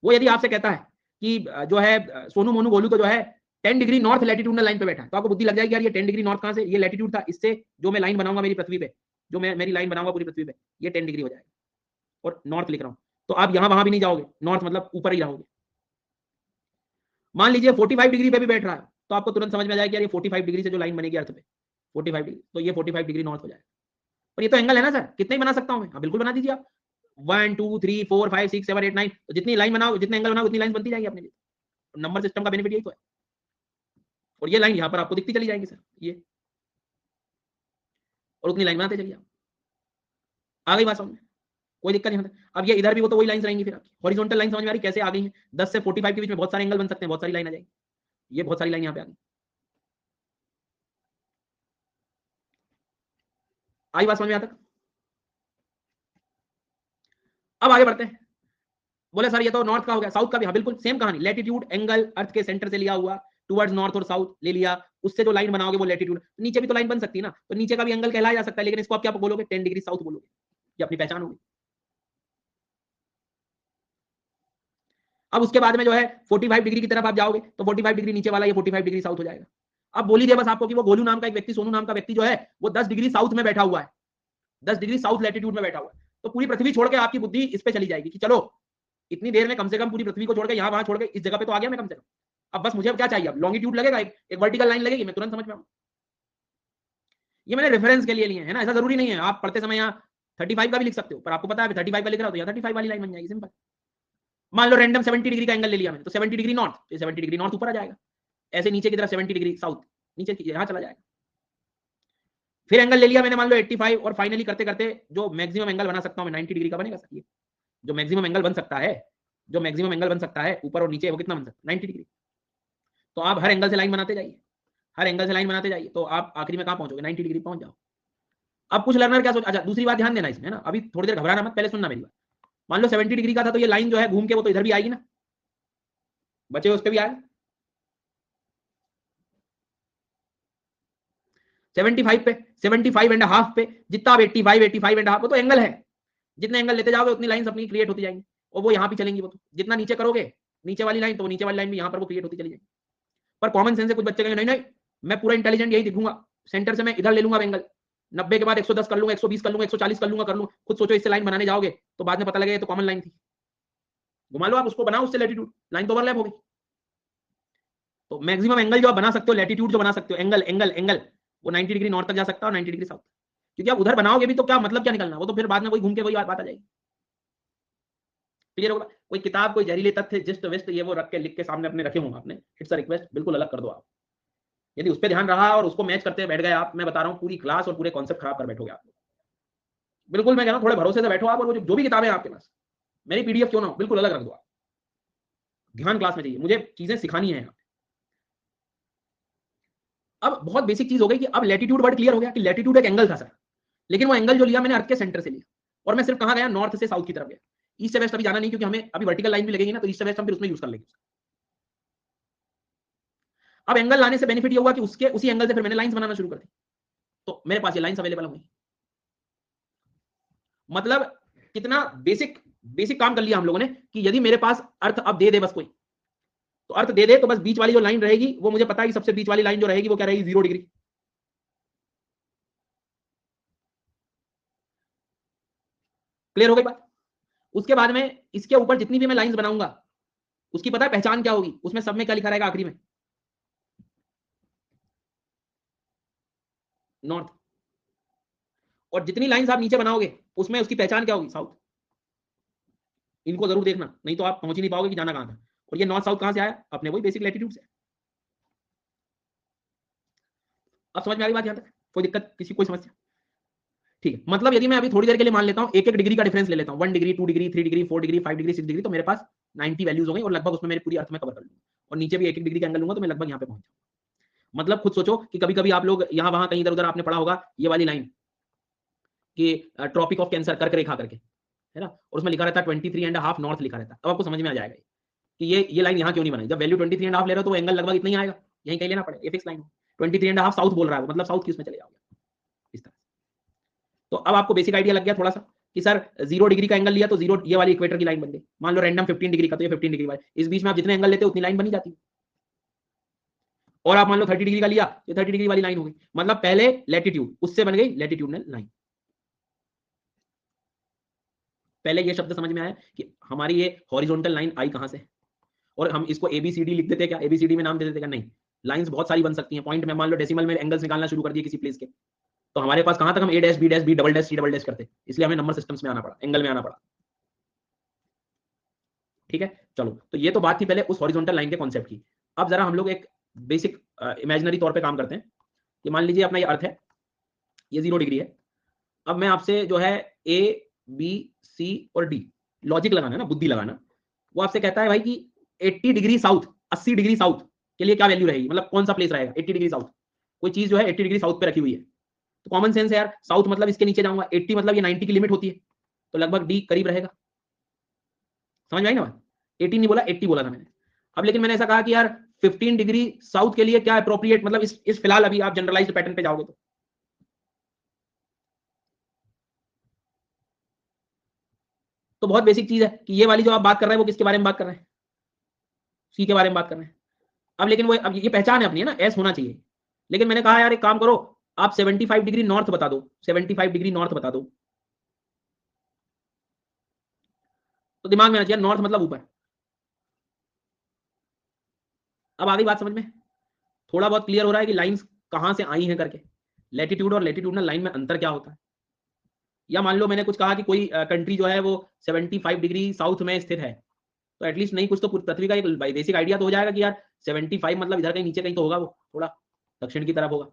वो यदि आपसे कहता है कि जो है सोनू मोनू गोलू तो जो है 10 डिग्री नॉर्थ लैटिट्यूडनल लाइन पे बैठा है, तो आपको बुद्धि लग जाएगी यार ये 10 डिग्री नॉर्थ कहां से? ये लैटिट्यूड था, इससे जो मैं लाइन बनाऊंगा मेरी पृथ्वी पे, जो मैं मेरी लाइन बनाऊंगा पूरी पृथ्वी पे, ये 10 डिग्री हो जाएगा, और नॉर्थ लिख रहा हूं, तो आप यहां वहां भी नहीं जाओगे, नॉर्थ मतलब ऊपर ही रहोगे। मान लीजिए 45 डिग्री पे भी बैठ रहा है, तो आपको तुरंत समझ में आ जाएगा यार ये 45 डिग्री से जो लाइन बनेगी अर्थ पे 45 डिग्री, तो ये 45 डिग्री नॉर्थ हो जाएगा। और ये तो एंगल है ना सर, कितने ही बना सकता हूं मैं? हाँ बिल्कुल बना दीजिए आप, 1 2 3 4 5 6 7 8 9, तो जितनी लाइन बनाओ, जितने एंगल बनाओ, उतनी लाइन बनती जाएगी अपने लिए। नंबर सिस्टम का बेनिफिट यही तो है। और ये लाइन यहाँ पर आपको दिखती चली जाएगी सर, ये, और उतनी लाइन बनाते चलिए आप। आ गई बात समझ में? कोई दिक्कत नहीं होता। अब ये इधर भी वो तो वही लाइन रहेंगी फिर आपकी, हॉरिजॉन्टल लाइन समझ में आ रही कैसे आ गई है? 10 से 45 के बीच में बहुत सारे एंगल बन सकते हैं, बहुत सारी लाइन आ जाएगी, ये बहुत सारी लाइन यहाँ पे आ गई। आई बात समझ में? यहाँ तक अब आगे बढ़ते हैं। बोले सर ये तो नॉर्थ का हो गया, साउथ का भी? हाँ बिल्कुल सेम कहानी, लैटिट्यूड एंगल अर्थ के सेंटर से लिया हुआ टुवर्ड्स नॉर्थ और साउथ ले लिया, उससे जो लाइन बनाओगे वो लैटिट्यूड। नीचे भी तो लाइन बन सकती है ना, तो नीचे का भी एंगल कहलाया जा सकता है, लेकिन इसको आप क्या बोलोगे? 10 डिग्री साउथ बोलोगे, ये अपनी पहचान होगी। अब उसके बाद में जो है 45 डिग्री की तरफ आप जाओगे, तो 45 डिग्री नीचे वाला ये 45 डिग्री साउथ हो जाएगा। अब बोल लीजिए बस आपको कि वो गोलू नाम का एक व्यक्ति, सोनू नाम का व्यक्ति जो है वो 10 डिग्री साउथ में बैठा हुआ है, 10 डिग्री साउथ लैटिट्यूड में बैठा हुआ है, तो पूरी पृथ्वी छोड़ के आपकी बुद्धि इस पे चली जाएगी कि चलो इतनी देर में कम से कम पूरी पृथ्वी को छोड़ के यहाँ वहां छोड़ के इस जगह पे तो आ गया मैं कम से कम। अब बस मुझे अब क्या चाहिए? अब लॉन्गिट्यूड लगेगा, एक वर्टिकल लाइन लगेगी, मैं तुरंत समझ में आऊँ। ये मैंने रेफरेंस के लिए लिए है ना, ऐसा जरूरी नहीं है आप पढ़ते समय यहाँ 35 का भी लिख सकते हो, पर आपको पता है 35 का लिख रहा हो तो यहाँ 35 वाली लाइन बन जाएगी, सिंपल। मान लो रैंडम 70 डिग्री का एंगल ले लिया मैंने, तो 70 डिग्री नॉर्थ, तो 70 डिग्री नॉर्थ ऊपर आ जाएगा, ऐसे नीचे की तरफ 70 डिग्री साउथ, नीचे यहां चला जाएगा। फिर एंगल ले लिया मैंने मान लो 85, और फाइनली करते करते जो मैक्सिमम एंगल बना सकता हूं मैं 90 डिग्री का बनेगा सर। ये जो मैक्सिमम एंगल बन सकता है, जो मैक्सिमम एंगल बन सकता है ऊपर और नीचे, वो कितना बन सकता है 90 डिग्री। तो आप हर एंगल से लाइन बनाते जाइए, हर एंगल से लाइन बनाते जाइए, तो आप आखिरी में कहां पहुंचोगे 90 डिग्री पहुंच जाओ। अब कुछ लर्नर क्या सोच, अच्छा दूसरी बात ध्यान देना इसमें ना, अभी थोड़ी देर घबराना मत, पहले सुनना मेरी बात। मान लो 70 डिग्री का था, तो ये लाइन जो है घूम के वो तो इधर भी आएगी ना, बचे उस पर भी आएगा। 75 पे, 75.5 पे, जितना आप 85, 85.5 वो तो एंगल है, जितने एंगल लेते जाओगे उतनी लाइन अपनी क्रिएट होती जाएंगी, और वो यहाँ भी चलेंगी। वो तो जितना नीचे करोगे नीचे वाली लाइन, तो वो नीचे वाली लाइन भी यहाँ पर वो क्रिएट होती चली जाएगी। पर कॉमन सेंस से कुछ बच्चे कहेंगे नहीं नहीं, मैं पूरा इंटेलिजेंट यही दिखूंगा, सेंटर से मैं इधर ले लूंगा एंगल, 90 के बाद 110 कर लूंगा, 120 कर लूंगा, 140 कर लूंगा, खुद सोचो इससे लाइन बनाने जाओगे तो बाद में पता लगेगा तो कॉमन लाइन थी। घुमा लो आप उसको, बनाओ उससे लैटिट्यूड, लाइन तो ओवरलैप हो गई। तो मैक्सिमम एंगल जो आप बना सकते हो, लैटिट्यूड जो बना सकते हो, एंगल एंगल एंगल, वो 90 डिग्री नॉर्थ तक जा सकता है और 90 डिग्री साउथ। क्योंकि आप उधर बनाओगे भी तो क्या मतलब, क्या निकलना, वो तो फिर बाद में वही घूम के वही बात आ जाएगी। क्लियर होगा? कोई किताब, कोई जहरीले तथ्य, जिस्ट वेस्ट, ये वो रख के लिख के सामने अपने रखे होंगे आपने, इट्स अ रिक्वेस्ट, बिल्कुल अलग कर दो आप। यदि उस पर ध्यान रहा और उसको मैच करते बैठ गए आप, मैं बता रहा हूँ पूरी क्लास और पूरे कॉन्सेप्ट खराब कर बैठोगे आप। बिल्कुल मैं कह रहा हूँ थोड़े भरोसे से बैठो आप, और वो जो भी किताबें आपके पास, मेरी पीडीएफ क्यों ना हो, बिल्कुल अलग रख दो आप। ध्यान क्लास में चाहिए, मुझे चीजें सिखानी है। अब बहुत बेसिक चीज हो गई कि अब लैटिट्यूड वर्ड क्लियर हो गया कि लैटिट्यूड एक एंगल था सर, लेकिन वो एंगल जो लिया मैंने अर्थ के सेंटर से लिया, और मैं सिर्फ कहां गया, नॉर्थ से साउथ की तरफ गया। ईस्ट से वेस्ट अभी जाना नहीं, क्योंकि हमें अभी वर्टिकल लाइन भी लगेगी ना, तो ईस्ट से वेस्ट हम फिर उसमें यूज कर लेंगे। अब एंगल लाने से बेनिफिट ये हुआ कि उसके उसी एंगल से फिर मैंने लाइंस बनाना शुरू कर दी, तो मेरे पास ये लाइंस अवेलेबल हुई। मतलब कितना बेसिक बेसिक काम कर लिया हम लोगों ने कि यदि मेरे पास अर्थ अब दे दे बस कोई, तो अर्थ दे दे, तो बस बीच वाली जो लाइन रहेगी वो मुझे पता है कि सबसे बीच वाली लाइन जो रहेगी वो क्या रहेगी, 0 डिग्री। क्लियर हो गई बात? उसके बाद में इसके ऊपर जितनी भी मैं लाइंस बनाऊंगा, उसकी पता है पहचान क्या होगी, उसमें सब में क्या लिखा रहेगा आखिरी में, नॉर्थ। और जितनी लाइंस आप नीचे बनाओगे उसमें उसकी पहचान क्या होगी, साउथ। इनको जरूर देखना, नहीं तो आप पहुंच ही नहीं पाओगे कि जाना कहां था। और ये नॉर्थ साउथ कहां से आया, अपने वही बेसिक लैटिट्यूड से। अब समझ में आ गई बात यहां तक? कोई दिक्कत, किसी कोई समस्या? ठीक है, मतलब यदि मैं अभी थोड़ी देर के लिए मान लेता हूं, एक एक डिग्री का डिफरेंस ले लेता हूं, 1 degree, 2 degree, 3 degree, 4 degree, 5 degree, 6 degree, तो मेरे पास 90 वैल्यूज हो गई, और लगभग उसमें मेरी पूरी अर्थ में कवर कर लूंगा। और नीचे भी एक एक डिग्री का एंगल लूंगा तो मैं लगभग यहाँ पे पहुंच जाऊंगा। मतलब खुद सोचो कि कभी कभी आप लोग यहाँ वहां कहीं इधर उधर आपने पढ़ा होगा ये वाली लाइन कि ट्रॉपिक ऑफ कैंसर कर्क रेखा करके, है ना, और उसमें लिखा रहता है 23.5 नॉर्थ लिखा रहता है। अब आपको समझ में आ जाएगा कि ये लाइन यहाँ क्यों नहीं बनाई, जब वैल्यू 23.5 ले रहे हो तो एंगल लगभग इतना ही आएगा, यहीं कहीं लेना पड़ेगा, ये फिक्स लाइन 23.5 साउथ बोल रहा है, मतलब साउथ की उसमें चले जाओगे इस तरह। तो अब आपको बेसिक आइडिया लग गया थोड़ा सा कि सर 0 डिग्री का एंगल लिया तो 0 ये वाली इक्वेटर की लाइन बन गई। मान लो रैंडम 15 डिग्री का, तो ये 15 डिग्री वाली, इस बीच में आप जितने एंगल लेते हो उतनी लाइन बनी जाती है। और आप मान लो 30 डिग्री का लिया, ये 30 डिग्री वाली लाइन हो गई, मतलब पहले लैटिट्यूड, उससे बन गई लैटिट्यूडनल लाइन। पहले ये शब्द समझ में आया कि हमारी ये हॉरिजॉन्टल लाइन आई कहां से, और हम इसको एबीसीडी लिख देते क्या, एबीसीडी में नाम दे देते क्या, नहीं, लाइंस बहुत सारी बन सकती हैं। पॉइंट में मान लो डेसिमल में एंगल्स निकालना शुरू कर दिए किसी प्लेस के, तो हमारे पास कहां तक हम a dash b dash b double dash c double dash करते, इसलिए हमें नंबर सिस्टम्स में आना पड़ा, एंगल में आना पड़ा। ठीक है, चलो, तो ये तो बात थी पहले उस हॉरिजॉन्टल लाइन के कॉन्सेप्ट की। अब जरा हम लोग एक बेसिक इमेजिनरी तौर पे काम करते हैं कि मान लीजिए अपना ये अर्थ है, ये 0 डिग्री है। अब मैं आपसे जो है ए बी सी और डी, लॉजिक लगाना ना, बुद्धि लगाना, वो आपसे कहता है भाई कि 80 डिग्री साउथ, 80 डिग्री साउथ के लिए क्या वैल्यू रहेगी, मतलब कौन सा प्लेस रहेगा 80 डिग्री साउथ। कोई चीज जो है 80 डिग्री साउथ पे रखी हुई है, तो कॉमन सेंस है यार, साउथ मतलब इसके नीचे जाऊंगा, 80 मतलब ये 90 की लिमिट होती है, तो लगभग डी करीब रहेगा। समझ में आई ना बात? 80 नहीं बोला, 80 बोला था मैंने। अब लेकिन मैंने ऐसा कहा कि यार 15 डिग्री साउथ के लिए क्या अप्रोप्रिएट, मतलब इस फिलहाल अभी आप जनरलाइज्ड पैटर्न पे जाओगे तो बहुत बेसिक चीज है कि ये वाली जो आप बात कर रहे हैं वो किसके बारे में बात कर रहे हैं, सी के बारे में बात कर रहे हैं। अब लेकिन वो, अब ये पहचान है अपनी, है ना, एस होना चाहिए। लेकिन मैंने कहा यार एक काम करो, आप 75 डिग्री नॉर्थ बता दो, 75 डिग्री नॉर्थ बता दो, तो दिमाग में आना चाहिए नॉर्थ मतलब ऊपर। अब आ गई बात समझ में, थोड़ा बहुत क्लियर हो रहा है कि लाइंस कहां से आई हैं करके, लैटिट्यूड और लैटिट्यूडनल लाइन में अंतर क्या होता है। या मान लो मैंने कुछ कहा कि कोई कंट्री जो है वो 75 डिग्री साउथ में स्थित है, तो एटलीस्ट नहीं कुछ तो पृथ्वी का एक बेसिक आइडिया तो हो जाएगा कि यार 75 मतलब इधर कहीं नीचे कहीं तो होगा, वो थोड़ा दक्षिण की तरफ होगा,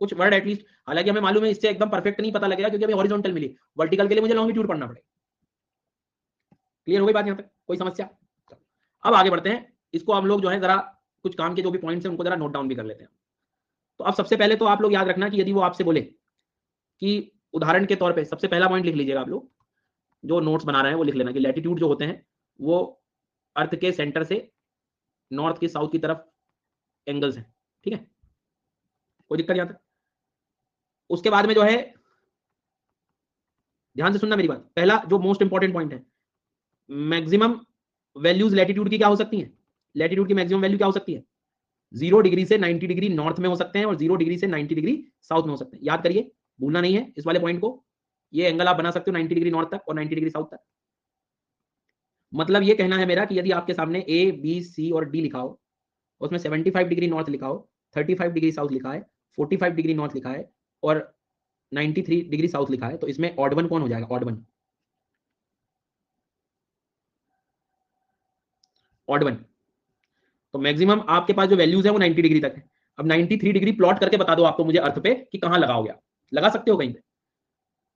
कुछ वर्ड एटलीस्ट। हालांकि हमें मालूम है इससे एकदम परफेक्ट नहीं पता लगेगा क्योंकि अभी हॉरिजॉन्टल मिली, वर्टिकल के लिए मुझे लॉन्गिट्यूड पढ़ना पड़ेगा। क्लियर हो गई बात यहाँ तक, कोई समस्या? अब आगे बढ़ते हैं, इसको हम लोग जो है जरा कुछ काम के जो भी पॉइंट्स हैं उनको जरा नोट डाउन भी कर लेते हैं। तो अब सबसे पहले तो आप लोग याद रखना कि यदि वो आपसे बोले कि उदाहरण के तौर पे सबसे पहला पॉइंट लिख लीजिएगा आप लोग, जो नोट्स बना रहे हैं वो लिख लेना कि लैटिट्यूड जो होते हैं वो अर्थ के सेंटर से नॉर्थ की साउथ की तरफ एंगल्स हैं, ठीक है, कोई दिक्कत यहां तक? उसके बाद में जो है ध्यान से सुनना मेरी बात, पहला जो मोस्ट इंपॉर्टेंट पॉइंट है, मैक्सिमम वैल्यूज लैटिट्यूड की क्या हो सकती है, लैटिट्यूड की मैक्सिमम वैल्यू क्या हो सकती है, 0 डिग्री से 90 डिग्री नॉर्थ में हो सकते हैं और 0 डिग्री से 90 डिग्री साउथ में हो सकते हैं। याद करिए, भूलना नहीं है इस वाले पॉइंट को। ये एंगल आप बना सकते हो 90 डिग्री नॉर्थ तक और 90 डिग्री साउथ तक। मतलब ये कहना है मेरा कि यदि आपके सामने ए बी सी और डी लिखा हो, उसमें 75 डिग्री नॉर्थ लिखा हो, 35 डिग्री साउथ लिखा है, 45 डिग्री नॉर्थ लिखा है और 93 डिग्री साउथ लिखा है, तो इसमें ऑड वन कौन हो जाएगा, ऑड वन, ऑड वन। तो मैक्सिमम आपके पास जो वैल्यूज है वो 90 डिग्री तक है। अब 93 डिग्री प्लॉट करके बता दो आपको मुझे अर्थ पे कि कहां लगाओगे, आप लगा सकते हो कहीं पे,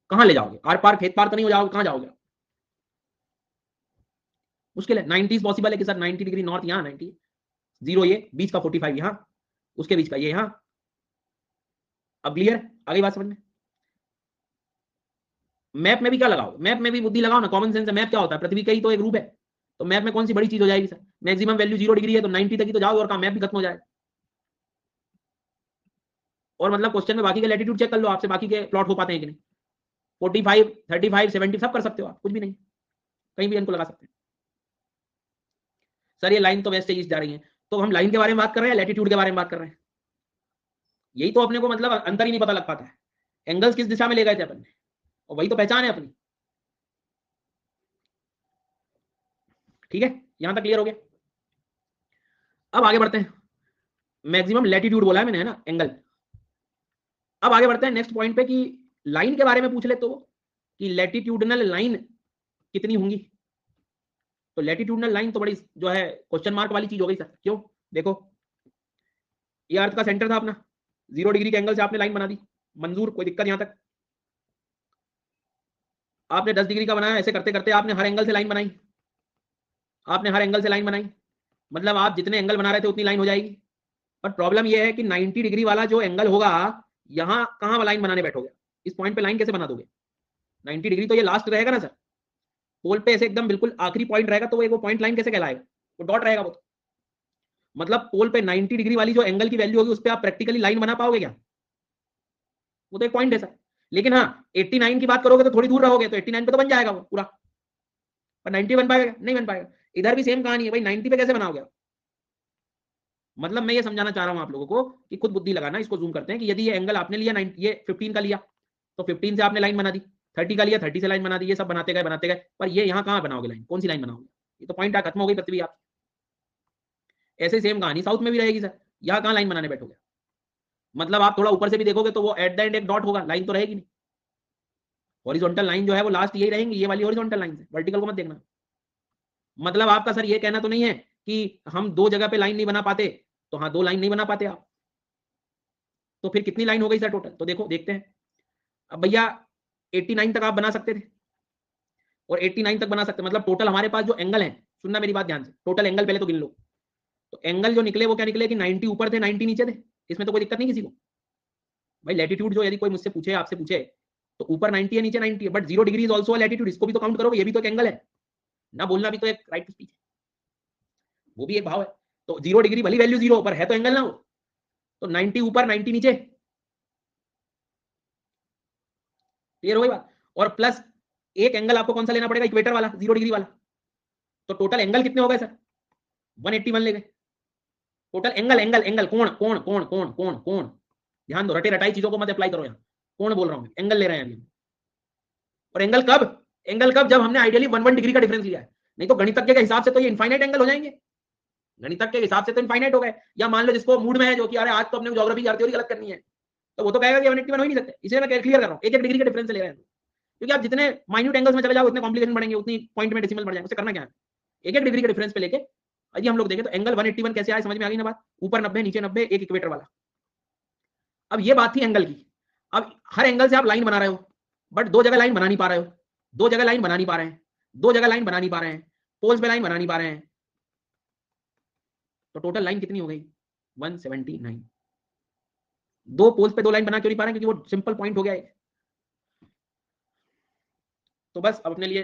कहां ले जाओगे, आर पार खेत पार तो नहीं हो जाओगे, कहां जाओगे? मुश्किल है। 90 पॉसिबल है कि सर 90 डिग्री नॉर्थ यहाँ, 90 जीरो ये बीच का 45 यहाँ, उसके बीच का ये यहाँ। अब क्लियर आगे बात समझ में? मैप में भी क्या लगाओ, मैप में भी बुद्धि लगाओ ना, कॉमन सेंस है। मैप क्या होता है, पृथ्वी का ही तो एक रूप है, तो मैप में कौन सी बड़ी चीज हो जाएगी सर? मैक्सिमम वैल्यू 0 डिग्री है तो 90 तक ही तो जाओगे और कहा मैप भी खत्म हो जाएगा। और मतलब क्वेश्चन में बाकी के लैटिट्यूड चेक कर लो, आपसे बाकी के प्लॉट हो पाते हैं कि नहीं। 45 35 70 सब कर सकते हो आप, कुछ भी नहीं, कहीं भी इनको लगा सकते हैं। सर ये लाइन तो वेस्ट से ईस्ट जा रही है, तो हम लाइन के बारे में बात कर रहे हैं, लैटिट्यूड के बारे में बात कर रहे हैं? यही तो अपने को मतलब अंतर ही नहीं पता लग पाता है, एंगल्स किस दिशा में ले गए थे अपन ने, और वही तो पहचान है अपनी। ठीक है, यहां तक क्लियर हो गया? अब आगे बढ़ते हैं, मैक्सिमम लैटिट्यूड बोला है मैंने, है ना, एंगल। अब आगे बढ़ते हैं नेक्स्ट पॉइंट पे कि लाइन के बारे में पूछ ले तो कि लैटिट्यूडनल लाइन कितनी होंगी। तो लैटिट्यूडनल लाइन तो बड़ी जो है क्वेश्चन मार्क वाली चीज हो गई सर, क्यों? देखो ये अर्थ का सेंटर था अपना, 0 डिग्री के एंगल से आपने लाइन बना दी, मंजूर, कोई दिक्कत यहां तक? आपने 10 डिग्री का बनाया, ऐसे करते करते आपने हर एंगल से लाइन बनाई, आपने हर एंगल से लाइन बनाई, मतलब आप जितने एंगल बना रहे थे उतनी लाइन हो जाएगी। पर प्रॉब्लम यह है कि 90 डिग्री वाला जो एंगल होगा, यहां कहां लाइन बनाने बैठोगे, इस पॉइंट पे लाइन कैसे बना दोगे? 90 डिग्री तो ये लास्ट रहेगा ना सर, पोल पे ऐसे एकदम बिल्कुल आखिरी पॉइंट रहेगा, तो वो पॉइंट लाइन कैसे कहलाएगा? वो डॉट रहेगा वो तो। मतलब पोल पे 90 डिग्री वाली जो एंगल की वैल्यू होगी उस पर आप प्रैक्टिकली लाइन बना पाओगे क्या? वो तो एक पॉइंट है सर। लेकिन हाँ 89 की बात करोगे तो थोड़ी दूर रहोगे, तो 89 पे तो बन जाएगा वो पूरा, पर 90 बन पाएगा? नहीं बन पाएगा। इधर भी सेम कहानी है भाई, 90 पे कैसे बनाओगे? मतलब मैं ये समझाना चाह रहा हूं आप लोगों को कि खुद बुद्धि लगाना। इसको जूम करते हैं कि यदि ये एंगल आपने लिया ये 15 का लिया, तो 15 से आपने लाइन बना दी, 30 का लिया 30 से लाइन बना दी, ये सब बनाते गए, पर ये यहाँ कहाँ बनाओगे लाइन, कौन सी लाइन बनाओगे? ये तो पॉइंट खत्म हो गई पृथ्वी आप। ऐसे सेम कहानी साउथ में भी रहेगी सर, यहाँ कहाँ लाइन बनाने बैठोगे? मतलब आप थोड़ा ऊपर से भी देखोगे तो वो एट द एंड एक डॉट होगा, लाइन तो रहेगी नहीं। हॉरिजॉन्टल लाइन जो है वो लास्ट यही रहेंगी, ये वाली हॉरिजॉन्टल लाइन है, वर्टिकल को मत देखना। मतलब आपका सर ये कहना तो नहीं है कि हम दो जगह पे लाइन नहीं बना पाते, तो हाँ 2 लाइन नहीं बना पाते आप, तो फिर कितनी लाइन हो गई सर टोटल? तो देखो देखते हैं। अब भैया 89 तक आप बना सकते थे, और 89 तक बना सकते, मतलब टोटल हमारे पास जो एंगल है, सुनना मेरी बात ध्यान से, टोटल एंगल पहले तो गिन लो। तो एंगल जो निकले वो क्या निकले कि 90 ऊपर थे 90 नीचे थे, इसमें तो कोई दिक्कत नहीं किसी को। भाई लैटिट्यूड जो यदि कोई मुझसे पूछे, आपसे पूछे, तो ऊपर 90 है नीचे 90 है, but 0 degree is also latitude, इसको भी तो काउंट करोगे, ये भी तो एक एंगल है ना, बोलना भी तो एक राइट टू स्पीच है, वो भी एक भाव है। तो 0 डिग्री भली वैल्यू 0 पर है तो एंगल ना हो, तो 90 ऊपर 90 नीचे, क्लियर हो गई बात? और प्लस एक एंगल आपको कौन सा लेना पड़ेगा, इक्वेटर वाला 0 डिग्री वाला। तो टोटल एंगल कितने हो गए सर? 181 ले गए टोटल एंगल, एंगल एंगल कोण कोण कोण कोण कोण कोण, ध्यान दो, रटे रटाई चीजों को मत अप्लाई करो, यहाँ कोण बोल रहा हूं, एंगल ले रहे हैं अभी। और एंगल कब, एंगल कब? जब हमने आइडियली 1 डिग्री का डिफरेंस लिया है, नहीं तो गणितज्ञ के हिसाब से तो ये इनफाइनाइट एंगल हो जाएंगे, गणितज्ञ के हिसाब से तो इनफाइनाइट हो गए। या मान लो जिसको मूड में है जो कि अरे आज तो अपने ज्योग्राफी की थ्योरी गलत करनी है, तो वो तो कहेगा कि 181 हो ही नहीं सकते। इसलिए मैं क्लियर कर रहा हूँ, 1 डिग्री के डिफरेंस ले रहे हैं, क्योंकि आप जितने माइन्यूट एंगल्स में चले जाओ उतने कॉम्प्लिकेशन बढ़ेंगे, उतनी पॉइंट में डेसिमल बढ़ जाएंगे, उसे करना क्या है? एक एक डिग्री के डिफरेंस पे लेके। यदि हम लोग देखें तो एंगल 181 कैसे आया, समझ में आ गई ना बात? ऊपर 90 नीचे 90, एक इक्वेटर वाला। अब ये बात थी एंगल की। अब हर एंगल से आप लाइन बना रहे हो, बट दो जगह लाइन बना नहीं पा रहे हो, दो जगह लाइन बना नहीं पा रहे हैं, दो जगह लाइन बना नहीं पा रहे हैं, पोल्स पे लाइन बना नहीं पा रहे हैं, तो टोटल लाइन कितनी हो गई? 179। दो पोल्स पे दो लाइन बना क्यों नहीं पा रहे हैं? क्योंकि वो सिंपल पॉइंट हो गया है। तो बस अब अपने लिए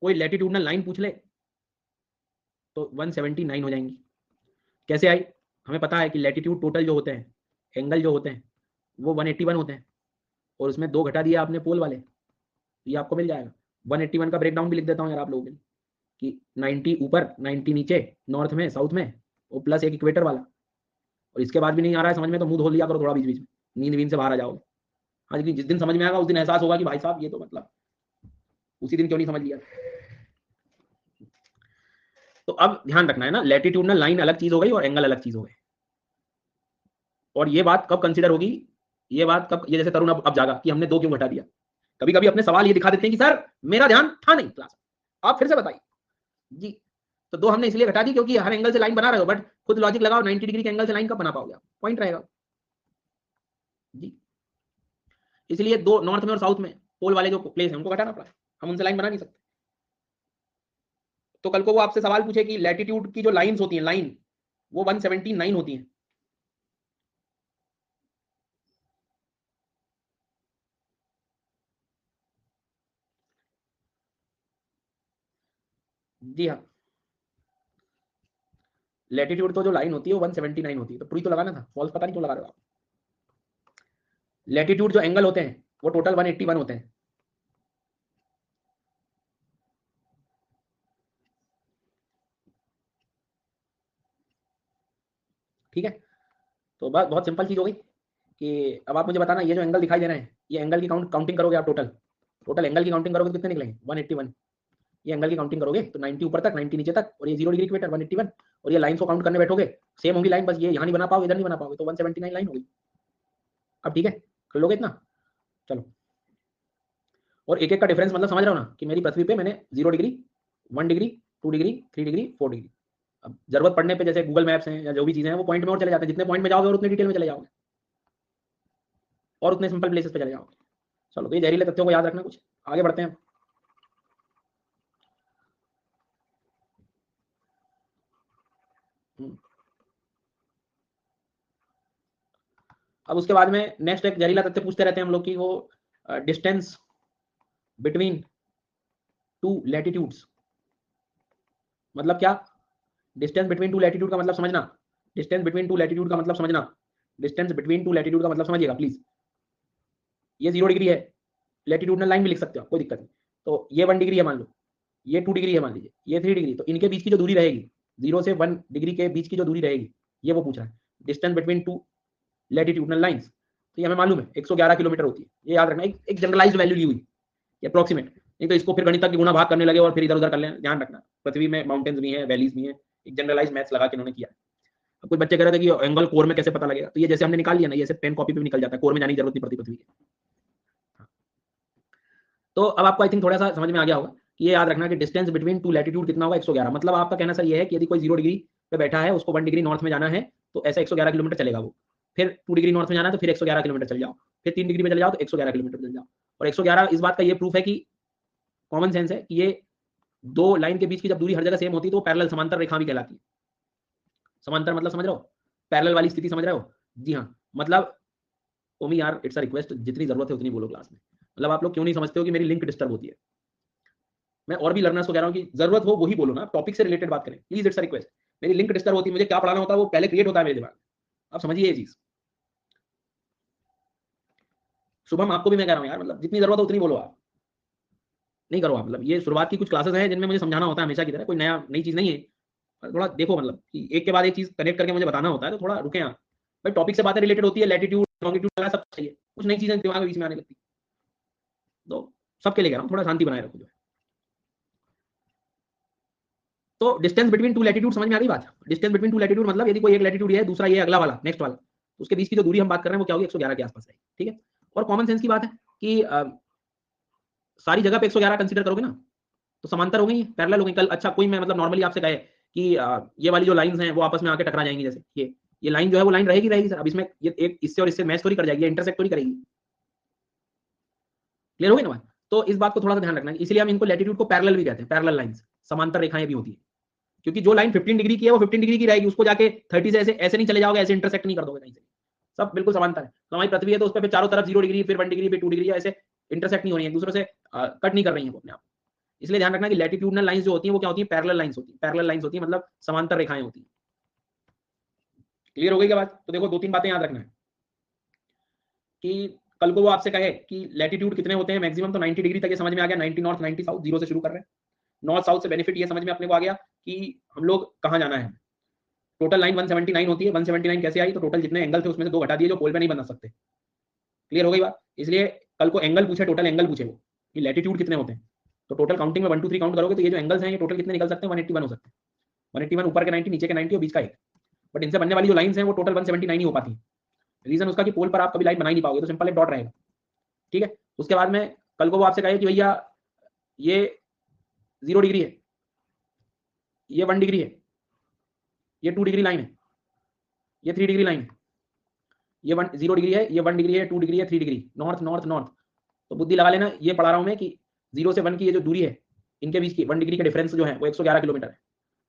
कोई लैटिट्यूडनल लाइन पूछ ले तो 179 हो जाएंगी। कैसे आई? हमें पता है कि लैटिट्यूड टोटल जो होते हैं, एंगल जो होते हैं, वो 181 होते हैं, और उसमें दो घटा दिया आपने पोल वाले, तो ये आपको मिल जाएगा। 181 का ब्रेकडाउन भी लिख देता हूँ यार आप लोगों के लिए, कि 90 ऊपर 90 नीचे, नॉर्थ में साउथ में, और प्लस एक इक्वेटर वाला। और इसके बाद भी नहीं आ रहा है समझ में तो मुंह धो लिया करो थोड़ा बीच बीच में, नींद वींद से बाहर आ जाओगे। हाँ, लेकिन जिस दिन समझ में आएगा उस दिन एहसास होगा कि भाई साहब ये तो मतलब उसी दिन क्यों नहीं समझ लिया। तो अब ध्यान रखना है ना, लैटिट्यूडनल लाइन अलग चीज हो गई और एंगल अलग चीज हो गई। और ये बात कब कंसीडर होगी? ये बात कब, ये जैसे तरुण अब जागा कि हमने दो क्यों घटा दिया। कभी कभी अपने सवाल ये दिखा देते हैं कि सर मेरा ध्यान था नहीं क्लास, आप फिर से बताइए जी। तो दो हमने इसलिए घटा दी क्योंकि हर एंगल से लाइन बना रहे हो, बट खुद लॉजिक लगाओ 90 डिग्री के एंगल से लाइन कब बना पाओगे? पॉइंट रहेगा जी। इसलिए दो नॉर्थ में और साउथ में पोल वाले जो प्लेस है उनको घटाना पड़ा, हम उनसे लाइन बना नहीं सकते। तो कल को वो आपसे सवाल पूछे कि लैटिट्यूड की जो लाइंस होती हैं, लाइन वो 179 होती हैं। जी हाँ, लैटिट्यूड तो जो लाइन होती है वो 179 होती है। तो पूरी तो लगाना था, फॉल्स पता नहीं क्यों लगा रहे हो आप। लैटिट्यूड जो एंगल होते हैं वो टोटल 181 होते हैं। ठीक है, तो बस बहुत सिंपल चीज हो गई कि अब आप मुझे बताना, ये जो एंगल दिखाई दे रहे हैं, ये एंगल की काउंटिंग करोगे आप, टोटल टोटल एंगल की काउंटिंग करोगे तो कितने निकलेंगे? 181। ये एंगल की काउंटिंग करोगे तो 90 ऊपर तक 90 नीचे तक, और ये 0 डिग्री इक्वेटर 181, और ये लाइन को काउंट करने बैठोगे सेम होगी लाइन, बस ये यहाँ नहीं बना पाओगे, इधर नहीं बना पाओगे, तो 179 लाइन होगी। अब ठीक है, कर लोगे इतना? चलो, और एक एक का डिफरेंस मतलब समझ रहे हो ना, कि मेरी पृथ्वी पे मैंने 0 degree, 1 degree, 2 degree, 3 degree, 4 degree. अब जरूरत पड़ने पे जैसे गूगल मैप्स हैं या जो भी चीजें हैं वो पॉइंट में और चले जाते हैं, जितने पॉइंट में जाओगे और उतने डिटेल में चले जाओगे, और उतने सिंपल प्लेसेस पे चले जाओगे। चलो, तो ये जहरीले तथ्यों को याद रखना, कुछ आगे बढ़ते हैं। अब उसके बाद में नेक्स्ट एक जहरीला तथ्य पूछते रहते हैं हम लोग की, वो डिस्टेंस बिटवीन टू लैटिट्यूड्स। मतलब क्या? डिस्टेंस बिटवीन टू लैटिट्यूड का मतलब समझना, डिस्टेंस बिटवीन टू लैटिट्यूड का मतलब समझना, डिस्टेंस बिटवीन टू लैटिट्यूड का मतलब समझिएगा प्लीज। ये 0 डिग्री है, लैटिट्यूडनल लाइन भी लिख सकते हो, कोई दिक्कत नहीं। तो ये 1 डिग्री है मान लो, ये 2 डिग्री है मान लीजिए, ये 3 डिग्री, तो इनके बीच की जो दूरी रहेगी, 0 से 1 डिग्री के बीच की जो दूरी रहेगी, ये वो पूछ रहा है, distance between two latitudinal lines. तो ये हमें मालूम है 111 किलोमीटर होती है, ये याद रखना, एक जनरलाइज्ड वैल्यू ली हुई, अप्रोक्सीमेट, नहीं तो इसको फिर गणित की गुणा भाग करने लगे और फिर इधर उधर कर लें। ध्यान रखना, पृथ्वी में माउंटेन्स भी हैं, वैलीज भी हैं, एक जनरलाइज मैथ्स लगा के इन्होंने किया। अब कुछ बच्चे कह रहे थे कि एंगल कोर में कैसे पता लगेगा, तो ये जैसे हमने निकाल लिया ना, ये पेन कॉपी पे भी निकल जाता है, कोर में जाने की जरूरत नहीं पड़ती पृथ्वी के। तो अब आपको आई थिंक थोड़ा सा समझ में आ गया होगा कि ये याद रखना कि डिस्टेंस बिटवीन टू लैटिट्यूड कितना होगा? 111। मतलब आपका कहना सर ये है कि यदि कोई 0 डिग्री पे बैठा है, उसको 1 डिग्री नॉर्थ में जाना है, तो ऐसा 111 किलोमीटर चलेगा वो। फिर 2 डिग्री नॉर्थ में जाना है तो फिर 111 किलोमीटर चल जाओ, फिर 3 डिग्री में चले जाओ तो 111 किलोमीटर चल जाओ। और 111 इस बात का ये प्रूफ है कि कॉमन सेंस है कि ये दो लाइन के बीच की जब दूरी हर जगह सेम होती है तो पैरेलल समांतर रेखा भी कहलाती है। समांतर मतलब समझ रहे हो? पैरेलल वाली स्थिति समझ रहे हो? जी हाँ, मतलब ओमी यार, इट्स अ रिक्वेस्ट, जितनी जरूरत है उतनी बोलो क्लास में। मतलब आप लोग क्यों नहीं समझते हो कि मेरी लिंक डिस्टर्ब होती है? मैं और भी लर्नर्स को कह रहा हूँ कि जरूरत हो वही बोलो ना, टॉपिक से रिलेटेड बात करें प्लीज, इट्स अ रिक्वेस्ट। मेरी लिंक डिस्टर्ब होती है, मुझे क्या पढ़ाना होता है वो पहले क्रिएट होता है मेरे दिमाग में, आप समझिए ये चीज। शुभम आपको भी मैं कह रहा हूँ यार, मतलब जितनी जरूरत है उतनी बोलो, आप नहीं करो आप। मतलब ये शुरुआत की कुछ क्लासेस हैं जिनमें मुझे समझाना होता है हमेशा की तरह, कोई नई चीज नहीं है। थोड़ा देखो, मतलब कि एक के बाद एक चीज कनेक्ट करके मुझे बताना होता है, तो थोड़ा रुके आप। भाई टॉपिक से बातें रिलेटेड होती है, लैटिट्यूड लॉन्गिट्यूड सब सही है, कुछ नई चीजें दिमाग में बीच में आने लगती, तो सबके लिए कह रहा हूँ थोड़ा शांति बनाए रखो। तो डिस्टेंस बिटवीन टू लैटिट्यूड समझ में आ गई बात? डिस्टेंस बिटवीन टू लैटिट्यूड मतलब यदि कोई एक लैटिट्यूड है, दूसरा ये अगला वाला नेक्स्ट वाला, तो उसके बीच की जो दूरी हम बात कर रहे हैं वो क्या होगी? 111 के आसपास है। ठीक है, और कॉमन सेंस की बात है कि सारी जगह पे 111 कंसीडर करोगे ना, तो समांतर हो गई, पैरेलल हो गई। कल अच्छा कोई मैं मतलब नॉर्मली आपसे कहे कि ये वाली जो लाइंस हैं वो आपस में आके टकरा जाएंगी, जैसे ये लाइन जो है वो लाइन रहेगी रहेगी सर। अब इसमें ये एक इससे और इससे मैच थोड़ी कर जाएगी, इंटरसेक्ट थोड़ी करेगी। क्लियर हो गई ना बात? तो इस बात को थोड़ा सा ध्यान रखना, इसलिए हम इनको लैटिट्यूड को पैरेलल भी कहते हैं, पैरेलल लाइंस, समांतर रेखाएं भी होती है। क्योंकि जो लाइन 15 डिग्री की है वो 15 डिग्री की रहेगी, उसको जाके 30 से ऐसे ऐसे नहीं चले जाओगे, ऐसे इंटरसेक्ट नहीं कर दोगे कहीं से, सब बिल्कुल समांतर है। तो हमारी पृथ्वी है तो उस पर चारों तरफ 0 डिग्री, फिर 1 डिग्री, फिर 2 डिग्री, ऐसे इंटरसेक्ट नहीं हो रही है, एक दूसरे से कट नहीं कर रही है वो अपने आप। इसलिए ध्यान रखना कि लैटिट्यूडनल लाइंस जो होती हैं वो क्या होती हैं, पैरेलल लाइंस होती हैं। पैरेलल लाइंस होती है मतलब समांतर रेखाएं होती हैं। क्लियर हो गई क्या बात? तो देखो 2-3 बातें याद रखना है कि कल को वो आपसे कहे कि लैटिट्यूड कितने होते हैं मैक्सिमम, तो 90 डिग्री तक ये समझ में आ गया, 90 नॉर्थ 90 साउथ, 0 से शुरू कर रहे हैं। नॉर्थ साउथ से बेनिफिट ये समझ में अपने को आ गया कि हम लोग कहाँ जाना है। टोटल लाइन 179 होती है, 179 कैसे आई, तो टोटल जितने एंगल थे उसमें से 2 घटा दिए जो पोल पे नहीं बना सकते। क्लियर हो गई बात? इसलिए कल को एंगल पूछे, टोटल एंगल पूछे वो कि लैटिट्यूड कितने होते हैं, तो टोटल काउंटिंग में 1 2 3 काउंट करोगे तो ये जो एंगल्स हैं ये टोटल कितने निकल सकते हैं, 181 हो सकते हैं। 181 ऊपर के 90, नीचे के 90 और बीच का एक। बट इनसे बनने वाली जो लाइंस हैं वो टोटल 179 ही हो पाती है। रीजन उसका कि पोल पर आप कभी लाइन बना ही नहीं पाओगे, तो सिंपल एक डॉट रहेगा। ठीक है, उसके बाद में कल को वो आपसे कहे कि भैया ये 0 डिग्री है, ये 1 डिग्री है, ये 2 डिग्री लाइन है, ये 3 डिग्री लाइन है, ये 0 डिग्री है, ये 1 डिग्री है, 2 डिग्री है, 3 डिग्री, नॉर्थ नॉर्थ नॉर्थ। तो बुद्धि लगा लेना, ये पढ़ा रहा हूं मैं कि 0 से 1 की ये जो दूरी है इनके बीच की 1 डिग्री का डिफरेंस जो है वो 111 किलोमीटर है।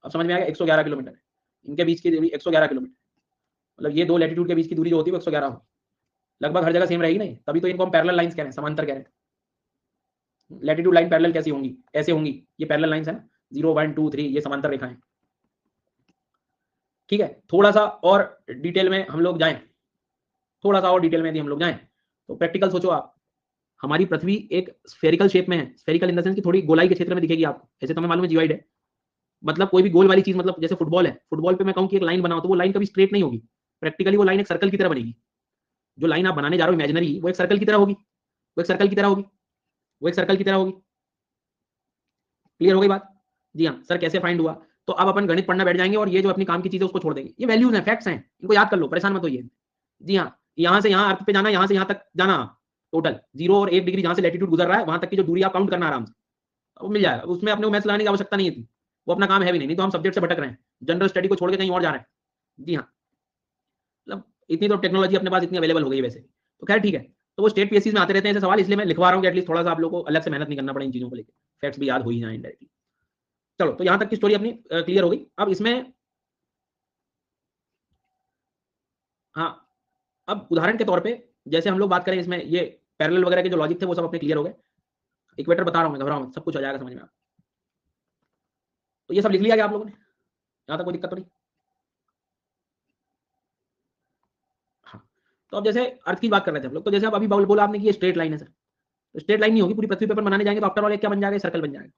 अब समझ में आ गया, 111 किलोमीटर है इनके बीच की दूरी, 111 किलोमीटर। मतलब ये 2 लैटिट्यूड के बीच की दूरी जो होती है वो 111 होगी। लगभग हर जगह सेम रहेगी नहीं, तभी तो इनको हम पैरेलल लाइंस कह रहे हैं, समांतर कह रहे हैं। लैटिट्यूड लाइन पैरेलल कैसी होंगी, ऐसे होंगी, ये पैरेलल लाइंस है ना, 0 1 2 3 ये समांतर रेखाएं। ठीक है, थोड़ा सा और डिटेल में हम लोग जाएं, थोड़ा सा और डिटेल में यदि हम लोग जाएं तो प्रैक्टिकल सोचो आप, हमारी पृथ्वी एक स्फेरिकल शेप में है। स्फेरिकल इन द सेंस कि थोड़ी गोलाई के क्षेत्र में दिखेगी आपको, ऐसे तो हमें मालूम है जियोइड है, मतलब कोई भी गोल वाली चीज, मतलब जैसे फुटबॉल है, फुटबॉल पे मैं कहूं कि एक लाइन बनाओ तो वो लाइन कभी स्ट्रेट नहीं होगी, प्रैक्टिकली वो लाइन एक सर्कल की तरह बनेगी। जो लाइन आप बनाने जा रहे हो इमेजिनरी, वो एक सर्कल की तरह होगी, वो एक सर्कल की तरह होगी, वो एक सर्कल की तरह होगी। क्लियर हो गई बात? जी हाँ सर, कैसे फाइंड हुआ? तो अब अपन गणित पढ़ना बैठ जाएंगे और ये जो अपनी काम की चीज है उसको छोड़ देंगे। ये वैल्यूज हैं, फैक्ट्स हैं, इनको याद कर लो, परेशान मत होइए। जी हाँ, यहाँ से यहाँ अर्थ पे जाना, यहाँ से यहाँ तक जाना, टोटल 0 और 1 डिग्री जहां से लैटिट्यूड गुजर रहा है वहां तक की जो दूरी आप काउंट करना आराम से, वो मिल जाएगा। उसमें अपने को मैथ्स लगाने की आवश्यकता नहीं थी, वो अपना काम है भी नहीं, नहीं तो हम सब्जेक्ट से भटक रहे हैं, जनरल स्टडी को छोड़ के कहीं और जा रहे हैं। जी हाँ, मतलब इतनी तो टेक्नोलॉजी अपने पास इतनी अवेलेबल हो गई है वैसे। तो खैर ठीक है, तो वो स्टेट पीएससी में आते रहते हैं ऐसे सवाल, इसलिए मैं लिखवा रहा हूँ कि एटलीस्ट थोड़ा सा आप लोगों को अलग से मेहनत नहीं करना पड़े इन चीजों को लेकर, फैक्ट्स भी याद हो ही जाए इनडायरेक्टली। चलो, तो यहाँ तक की स्टोरी अपनी क्लियर हो गई। अब इसमें हाँ, अब उदाहरण के तौर पे जैसे हम लोग बात करें इसमें, ये पैरेलल वगैरह के जो लॉजिक थे वो सब अपने क्लियर हो गए। इक्वेटर बता रहा हूँ मैं, घबराओ मत, सब कुछ आ जाएगा समझ में आप। तो ये सब लिख लिया क्या आप लोगों ने? यहाँ तक कोई दिक्कत तो नहीं? हाँ, तो अब जैसे अर्थ की बात कर रहे थे हम लोग, तो जैसे अब अभी बोला आपने कि ये स्ट्रेट लाइन है सर, तो स्ट्रेट लाइन नहीं होगी, पूरी पृथ्वी पे अपन बनाने जाएंगे तो आफ्टर ऑल एक क्या बन जाएगा, सर्कल बन जाएगा।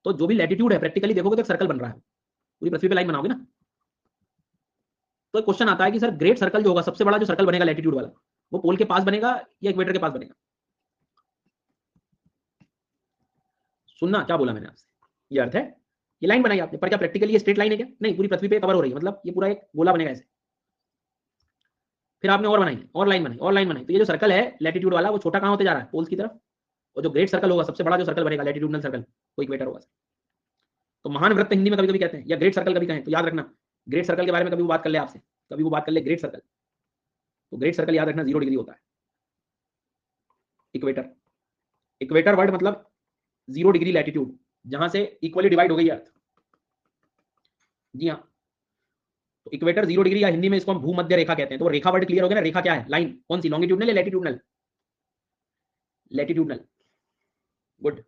तो जो भी लैटिट्यूड है प्रैक्टिकली देखोगे तो एक सर्कल बन रहा है, पूरी पृथ्वी पे लाइन बनाओगे ना। तो एक क्वेश्चन आता है कि सर ग्रेट सर्कल जो होगा, सबसे बड़ा जो सर्कल बनेगा लैटिट्यूड वाला, वो पोल के पास बनेगा या इक्वेटर के पास बनेगा? सुनना क्या बोला मैंने आपसे, ये अर्थ है, ये लाइन बनाई आपने, पर क्या प्रैक्टिकली ये स्ट्रेट लाइन है क्या? नहीं, पूरी पृथ्वी पे कवर हो रही है, मतलब ये पूरा एक गोला बनेगा ऐसे। फिर आपने और बनाई, और लाइन बनाई, और लाइन बनाई, तो ये जो सर्कल है लैटिट्यूड वाला वो छोटा कहाँ होते जा रहा है, पोल्स की तरफ। और जो ग्रेट सर्कल होगा, सबसे बड़ा जो सर्कल बनेगा लैटिट्यूडनल सर्कल, वो इक्वेटर होगा। तो महान वृत्त हिंदी में कभी कभी कहते हैं, या ग्रेट सर्कल कभी कहें, तो याद रखना ग्रेट सर्कल के बारे में कभी वो बात कर ले आपसे, कभी वो बात कर ले ग्रेट सर्कल, तो ग्रेट सर्कल याद रखना 0 डिग्री होता है। इक्वेटर, इक्वेटर वर्ड मतलब 0 डिग्री लैटिट्यूड, जहां से इक्वली डिवाइड हो गई अर्थ। जी हाँ, तो इक्वेटर 0 डिग्री, या हिंदी में इसको हम भूमध्य रेखा कहते हैं। तो रेखा वर्ड क्लियर हो गया ना, रेखा क्या है, लाइन कौन सी, लॉन्गिट्यूडनल या लैटिट्यूडनल? लैटिट्यूडनल, गुड,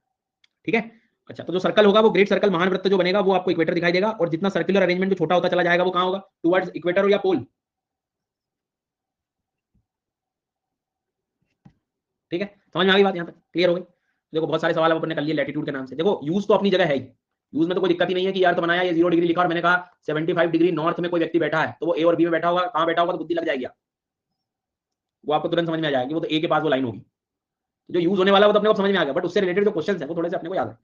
ठीक है। अच्छा, तो जो सर्कल होगा वो ग्रेट सर्कल, महान वृत्त जो बनेगा वो आपको इक्वेटर दिखाई देगा, और जितना सर्कुलर अरेंजमेंट जो छोटा होता चला जाएगा वो कहाँ होगा, टुवर्ड्स इक्वेटर या पोल। ठीक है, समझ में आ गई बात, यहाँ तक क्लियर हो गई? देखो बहुत सारे सवाल अपन ने कर लिए लैटिट्यूड के नाम से। देखो यूज तो अपनी जगह है ही, यूज में तो कोई दिक्कत ही नहीं है कि यार तो बनाया ये 0 डिग्री लिखा और मैंने कहा 75 डिग्री नॉर्थ में कोई व्यक्ति बैठा है, तो वो ए और बी में बैठा होगा, कहाँ बैठा होगा, तो बुद्धि लग जाएगी, वो आपको तुरंत समझ में आ जाएगी, वो तो ए के पास वो लाइन होगी। तो जो यूज होने वाला है वो तो अपने को समझ में आ गया, बट उससे रिलेटेड जो क्वेश्चन है वो थोड़े से अपने को याद है।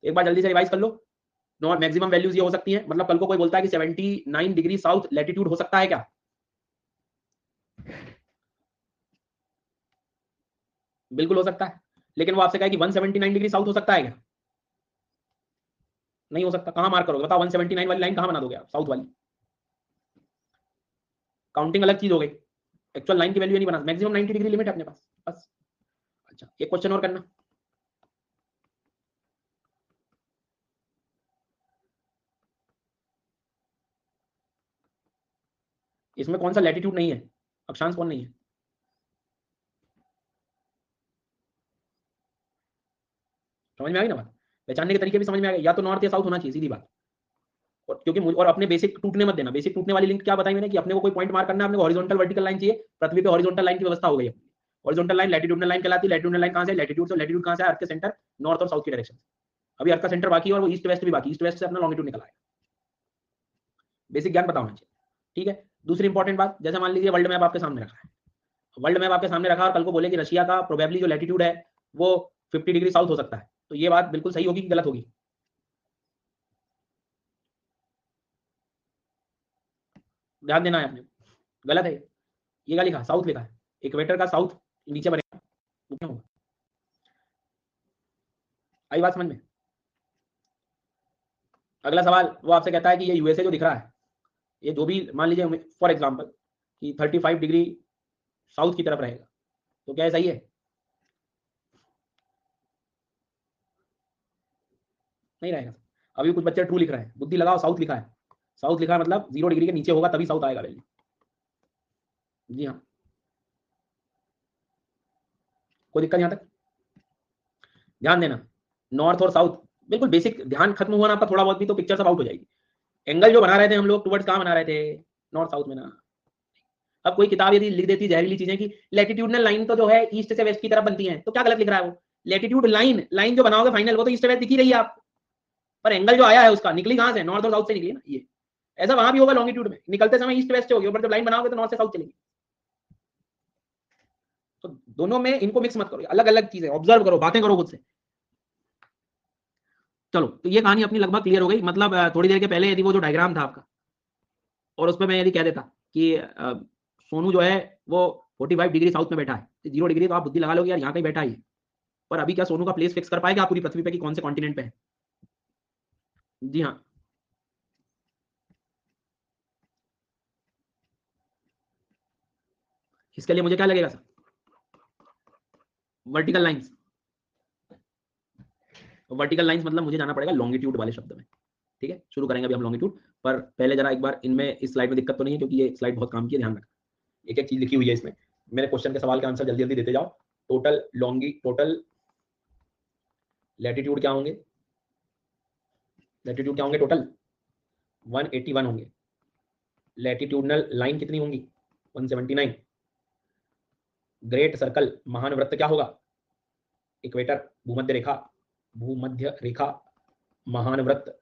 एक बार जल्दी से रिवाइज कर लो। नॉट मैक्सिमम वैल्यूज ये हो सकती है, मतलब कल को कोई बोलता है कि 79 डिग्री साउथ लैटिट्यूड हो सकता है क्या? बिल्कुल हो सकता है, लेकिन वो आपसे कहे कि 179 डिग्री साउथ हो सकता है क्या? नहीं हो सकता। कहां मार्क करोगे बताओ? 179 वाली लाइन कहां बना दोगे आप? साउथ वाली। काउंटिंग अलग चीज हो गई, एक्चुअल लाइन की वैल्यू नहीं बना। मैक्सिमम 90 डिग्री लिमिट है अपने पास बस। अच्छा, एक क्वेश्चन और करना। इसमें कौन सा लैटिट्यूड नहीं है? अक्षांश कौन नहीं है? समझ में आ गई ना बात? पहचानने के तरीके भी समझ में आ गए। या तो नॉर्थ या साउथ होना चाहिए, सीधी बात। और क्योंकि मुझे, और अपने बेसिक टूटने मत देना। बेसिक टूटने वाली लिंक क्या बताई मैंने कि अपने को कोई पॉइंट मार्क करना है, अपने को हॉरिजॉन्टल वर्टिकल लाइन चाहिए। पृथ्वी पे हॉरिजॉन्टल लाइन की व्यवस्था हो गई है। हॉरिजॉन्टल लाइन लैटिट्यूडनल लाइन कहलाती है। लैटिट्यूडनल लाइन कहां से? लैटिट्यूड से। लैटिट्यूड कहां से? अर्थ के सेंटर, नॉर्थ और साउथ की डायरेक्शन। अभी अर्थ का सेंटर बाकी है और वो ईस्ट वेस्ट भी बाकी। ईस्ट वेस्ट से अपना लॉन्गिट्यूड निकला है। बेसिक ज्ञान पता होना चाहिए, ठीक है। दूसरी इंपॉर्टेंट बात, जैसे मान लीजिए वर्ल्ड मैप आपके सामने रखा है। वर्ल्ड मैप आपके सामने रखा और कल को बोले कि रशिया का प्रोबेबली जो लैटिट्यूड है वो 50 डिग्री साउथ हो सकता है, तो ये बात बिल्कुल सही होगी कि गलत होगी? ध्यान देना है आपने। गलत है। ये क्या लिखा? साउथ लिखा है। इक्वेटर का साउथ नीचे बनेगा, वो क्यों होगा? आई बात समझ में? अगला सवाल वो आपसे कहता है कि ये यूएसए जो दिख रहा है, ये जो भी मान लीजिए फॉर एग्जांपल कि 35 डिग्री साउथ की तरफ रहेगा, तो क्या ये सही है? नहीं रहेगा। अभी कुछ बच्चे ट्रू लिख रहे हैं, बुद्धि लगाओ। साउथ लिखा है। साउथ लिखा है मतलब 0 डिग्री के नीचे होगा तभी साउथ आएगा वैल्यू। जी हाँ। कोई दिक्कत यहाँ तक? ध्यान देना, नॉर्थ और साउथ बिल्कुल बेसिक। ध्यान खत्म हुआ ना आपका थोड़ा बहुत भी तो पिक्चर सब आउट हो जाएगी। एंगल जो बना रहे थे हम लोग टुवर्ड्स कहाँ बना रहे थे? नॉर्थ साउथ में ना। अब कोई किताब यदि लिख देती जहरीली चीजें कि लैटिट्यूडनल लाइन तो जो है ईस्ट से वेस्ट की तरफ बनती है, तो क्या गलत लिख रहा है वो? लैटिट्यूड लाइन, लाइन जो बनाओगे फाइनल, वो तो ईस्ट वेस्ट दिख ही रही है आपको। पर एंगल जो आया है उसका निकली कहां से? नॉर्थ और साउथ से निकली ना ये। ऐसा वहां भी होगा लॉन्गिट्यूड में, निकलते समय ईस्ट वेस्ट से होगी, पर जब लाइन बनाओगे तो नॉर्थ से साउथ चलेगी। तो दोनों में इनको मिक्स मत करो, अलग अलग चीजें। ऑब्जर्व करो, बातें करो खुद से। चलो, तो ये कहानी अपनी लगभग क्लियर हो गई। मतलब थोड़ी देर के पहले यदि वो जो डायग्राम था आपका, और उस पर मैं यदि कह देता कि सोनू जो है वो 45 डिग्री साउथ में बैठा है, 0 डिग्री, तो आप बुद्धि लगा लोगे यार यहाँ कहीं बैठा ही है। पर अभी क्या सोनू का प्लेस फिक्स कर पाएगा आप पूरी पृथ्वी पे कि कौन से कॉन्टिनेंट पे है? जी हाँ। इसके लिए मुझे क्या लगेगा sir? Vertical lines. Vertical lines मतलब मुझे जाना पड़ेगा लॉन्गिट्यूड वाले शब्द में। ठीक है, शुरू करेंगे अभी हम लॉन्गिट्यूड। पर पहले जरा एक बार इनमें, इस स्लाइड में दिक्कत तो नहीं है? क्योंकि ये स्लाइड बहुत काम की है, ध्यान रखना। एक एक चीज लिखी हुई है इसमें। मेरे क्वेश्चन के सवाल के आंसर जल्दी जल्दी देते जाओ। टोटल लैटिट्यूड क्या होंगे? लैटिट्यूड क्या होंगे टोटल? 181 होंगे। लैटिट्यूडनल लाइन कितनी होंगी? 179। ग्रेट सर्कल, महान वृत्त क्या होगा? इक्वेटर, भूमध्य रेखा। भूमध्य रेखा, महान वृत्त।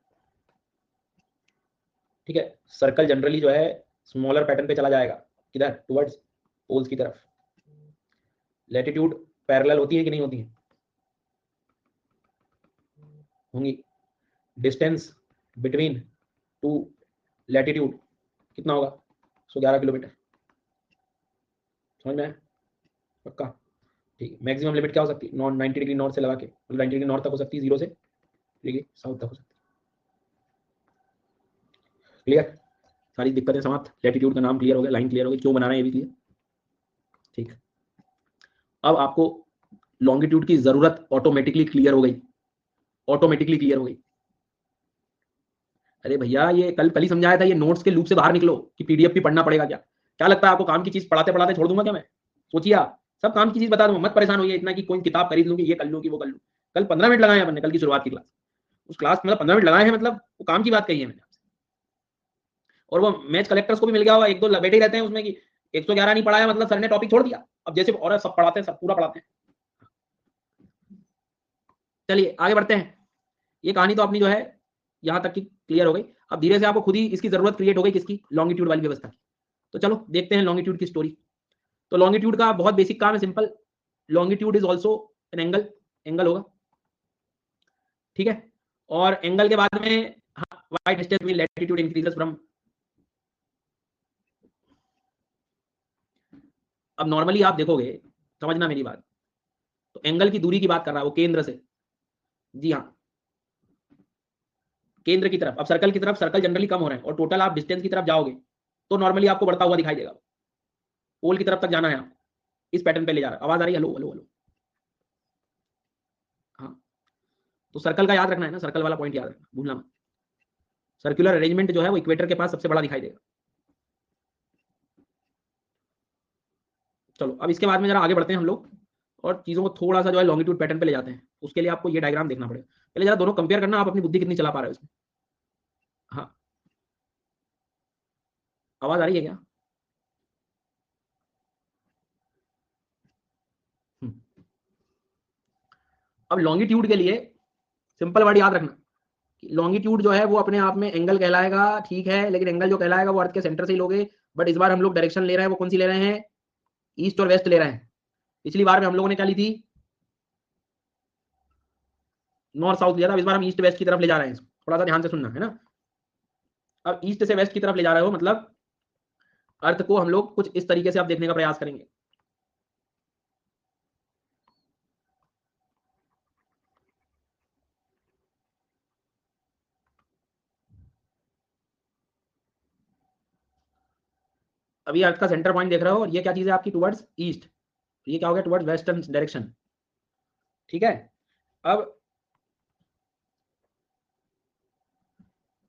ठीक है। सर्कल जनरली जो है स्मॉलर पैटर्न पे चला जाएगा, किधर? टुवर्ड्स पोल्स की तरफ। लैटिट्यूड पैरेलल होती है कि नहीं होती है? होंगी। डिस्टेंस बिटवीन टू लैटिट्यूड कितना होगा? 111 किलोमीटर। समझ में आया? पक्का? ठीक है। मैक्सिमम लिमिट क्या हो सकती है? 90 डिग्री नॉर्थ से लगा के, 90 डिग्री नॉर्थ तक हो सकती है, 0 से डिग्री साउथ तक हो सकती है। क्लियर? सारी दिक्कतें समाप्त। लैटिट्यूड का नाम क्लियर हो गया, लाइन क्लियर हो गई, क्यों बनाना है ये भी क्लियर। ठीक। अब आपको लॉन्गिट्यूड की जरूरत ऑटोमेटिकली क्लियर हो गई। ऑटोमेटिकली क्लियर हो गई। अरे भैया, ये कल कल ही समझाया था, ये नोट्स के लूप से बाहर निकलो कि पीडीएफ भी पढ़ना पड़ेगा क्या? क्या लगता है आपको काम की चीज पढ़ाते पढ़ाते छोड़ दूंगा क्या मैं? सोचिए आप, सब काम की चीज बता दूंगा। मत परेशान होइए इतना कि कोई किताब खरीद लूंगी, ये कर लूँ कि वो कर लूँ। कल 15 मिनट लगाए अपन ने, कल की शुरुआत की क्लास। उस क्लास मतलब 15 मिनट लगाए हैं, मतलब वो काम की बात कही है मैंने आपसे। और वो मैच कलेक्टर्स को भी मिल गया होगा, एक दो बैठे ही रहते हैं उसमें कि 111 नहीं पढ़ाया मतलब सर ने टॉपिक छोड़ दिया। अब जैसे और सब पढ़ाते हैं, सब पूरा पढ़ाते हैं। चलिए आगे बढ़ते हैं। ये कहानी तो अपनी जो है यहां तक की क्लियर हो गई। अब धीरे से आपको खुद ही इसकी जरूरत क्रिएट हो गई, किसकी? लॉन्गिट्यूड वाली व्यवस्था की। तो चलो देखते हैं लॉन्गिट्यूड की स्टोरी। तो लॉन्गिट्यूड का बहुत बेसिक काम है, simple. Longitude is also an angle. Angle होगा, ठीक है। और एंगल के बाद में वाई डिस्टेंस में लैटिट्यूड इंक्रीजेस फ्रॉम। अब नॉर्मली आप देखोगे, समझना मेरी बात, तो एंगल की दूरी की बात कर रहा है वो केंद्र से। जी हाँ। केंद्र की तरफ, अब सर्कल की तरफ सर्कल जनरली कम हो रहे हैं और टोटल आप डिस्टेंस की तरफ जाओगे तो नॉर्मली आपको बढ़ता हुआ दिखाई देगा। पोल की तरफ तक जाना है, आप इस पैटर्न पे ले जा रहा है। आवाज आ रही है? Hello hello hello. हाँ, तो सर्कल का याद रखना है ना, सर्कल वाला पॉइंट याद रखना, भूलना मत। सर्कुलर अरेंजमेंट जो है वो इक्वेटर के पास सबसे बड़ा दिखाई देगा। चलो अब इसके बाद में जरा आगे बढ़ते हैं हम लोग और चीजों को थोड़ा सा जो है लॉन्गिट्यूड पैटर्न पे ले जाते हैं। उसके लिए आपको ये डायग्राम देखना पड़ेगा। पहले जरा दोनों कंपेयर करना, आप अपनी बुद्धि कितनी चला पा रहे हो इसमें। हाँ, आवाज आ रही है क्या? हम्म। अब लॉन्गिट्यूड के लिए सिंपल वर्ड याद रखना, लॉन्गिट्यूड जो है वो अपने आप में एंगल कहलाएगा, ठीक है, लेकिन एंगल जो कहलाएगा वो अर्थ के सेंटर से ही लोगे। बट इस बार हम लोग डायरेक्शन ले रहे हैं, वो कौन सी ले रहे हैं? ईस्ट और वेस्ट ले रहे हैं। पिछली बार में हम लोगों ने क्या ली थी? नॉर्थ साउथ लिया था। अब इस बार हम ईस्ट वेस्ट की तरफ ले जा रहे हैं। थोड़ा सा ध्यान से सुनना है ना। अब ईस्ट से वेस्ट की तरफ ले जा रहे हो मतलब अर्थ को हम लोग कुछ इस तरीके से आप देखने का प्रयास करेंगे। अभी अर्थ का सेंटर पॉइंट देख रहे हो और ये क्या चीज है आपकी? Towards east. ये क्या हो गया? Towards western direction. ठीक है। अब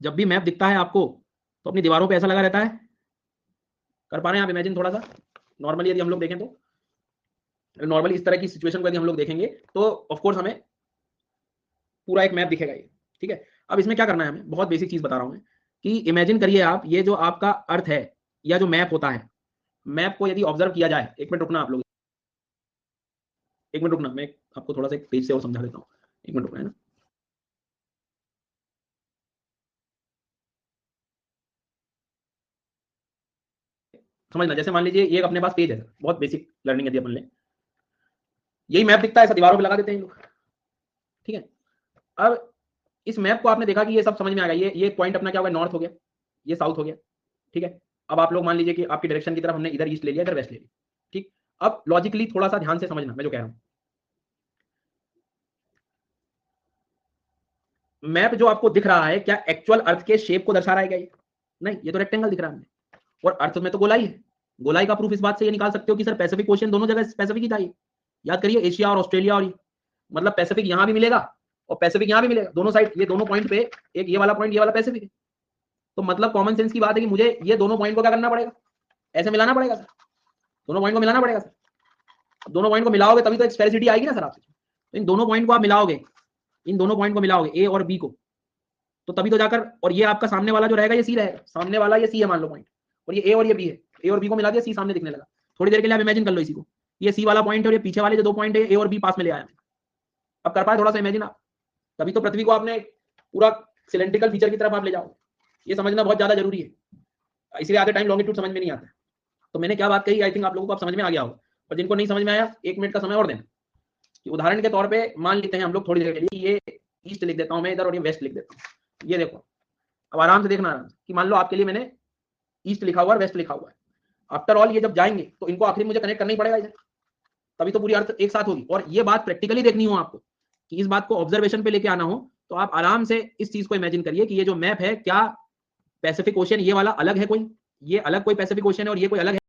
जब भी मैप दिखता है आपको तो अपनी दीवारों पे ऐसा लगा रहता है, कर पा रहे हैं आप इमेजिन थोड़ा सा? नॉर्मली यदि हम लोग देखें तो, नॉर्मली इस तरह की सिचुएशन को यदि हम लोग देखेंगे तो ऑफ कोर्स हमें पूरा एक मैप दिखेगा ये। ठीक है। अब इसमें क्या करना है हमें, बहुत बेसिक चीज बता रहा हूं मैं, कि इमेजिन करिए आप, ये जो आपका अर्थ है या जो मैप होता है, मैप को यदि ऑब्जर्व किया जाए, एक मिनट रुकना आप लोग, एक मिनट रुकना, मैं आपको थोड़ा सा एक पेज से और समझा देता हूँ। एक मिनट रुकना है ना। समझना, जैसे मान लीजिए ये अपने पास पेज है, बहुत बेसिक लर्निंग यदि अपन ले, यही मैप दिखता है, ऐसा दीवारों पे लगा देते हैं लोग। ठीक है। अब इस मैप को आपने देखा कि ये सब समझ में आ गया, ये पॉइंट अपना क्या होगा? नॉर्थ हो गया, ये साउथ हो गया। ठीक है। अब आप लोग मान लीजिए कि आपकी डायरेक्शन की तरफ हमने इधर ईस्ट ले लिया, इधर वेस्ट ले लिया। ठीक। अब लॉजिकली थोड़ा सा ध्यान से समझना मैं जो कह रहा हूं। मैप जो आपको दिख रहा है, क्या एक्चुअल अर्थ के शेप को दर्शा रहा है क्या ये? नहीं, ये तो रेक्टेंगल दिख रहा है हमें, और अर्थ में तो गोलाई है। गोलाई का प्रूफ इस बात से ये निकाल सकते हो कि सर पैसिफिक ओशियन दोनों जगह पैसिफिक ही था ये। याद करिए, एशिया और ऑस्ट्रेलिया, और मतलब पैसिफिक यहां भी मिलेगा और पैसिफिक यहां भी मिलेगा, दोनों साइड, ये दोनों पॉइंट पे, एक ये वाला पॉइंट, ये वाला पैसिफिक है। तो मतलब कॉमन सेंस की बात है कि मुझे ये दोनों पॉइंट को क्या करना पड़ेगा? ऐसे मिलाना पड़ेगा सर, दोनों पॉइंट को मिलाना पड़ेगा सर। दोनों पॉइंट को मिलाओगे तभी तो एक स्पेरिसिटी आएगी ना सर आपसे। तो इन दोनों पॉइंट को आप मिलाओगे, इन दोनों पॉइंट को मिलाओगे, ए और बी को, तो तभी तो जाकर, और ये आपका सामने वाला जो रहेगा ये सी रहेगा, सामने वाला ये सी है मान लो पॉइंट, और ये ए और ये बी है, ए और बी को मिला दिया, सी सामने दिखने लगा। थोड़ी देर के लिए आप इमेजिन कर लो इसी को, ये सी वाला पॉइंट है और ये पीछे वाले जो दो पॉइंट है ए और बी पास में ले आया। अब कर पाए थोड़ा सा इमेजिन आप? तभी तो पृथ्वी को आपने पूरा सिलेंड्रिकल फीचर की तरफ आप ले जाओ। ये समझना बहुत ज्यादा जरूरी है, इसलिए आधे टाइम लॉन्गिट्यूड समझ में नहीं आता। तो मैंने क्या बात कही, आई थिंक आप लोगों को आप समझ में आ गया होगा, और जिनको नहीं समझ में आया 1 मिनट का समय और देना। कि उदाहरण के तौर पे मान लेते हैं हम लोग थोड़ी देर के लिए, ये ईस्ट लिख देता हूं मैं इधर और ये वेस्ट लिख देता हूं। ये देखो, अब आराम से देखना, आराम से, कि मान लो आपके लिए मैंने ईस्ट लिखा हुआ है, वेस्ट लिखा हुआ है। आफ्टर ऑल ये जब जाएंगे तो इनको आखिर मुझे कनेक्ट करना ही पड़ेगा इधर, तभी तो पूरी अर्थ एक साथ होगी। और ये बात प्रैक्टिकली देखनी हो आपको, कि इस बात को ऑब्जर्वेशन पे लेके आना हो, तो आप आराम से इस चीज को इमेजिन करिए कि ये जो मैप है, क्या पैसिफिक ओशियन ये वाला अलग है कोई, ये अलग कोई पैसिफिक ओशियन है और ये कोई अलग है।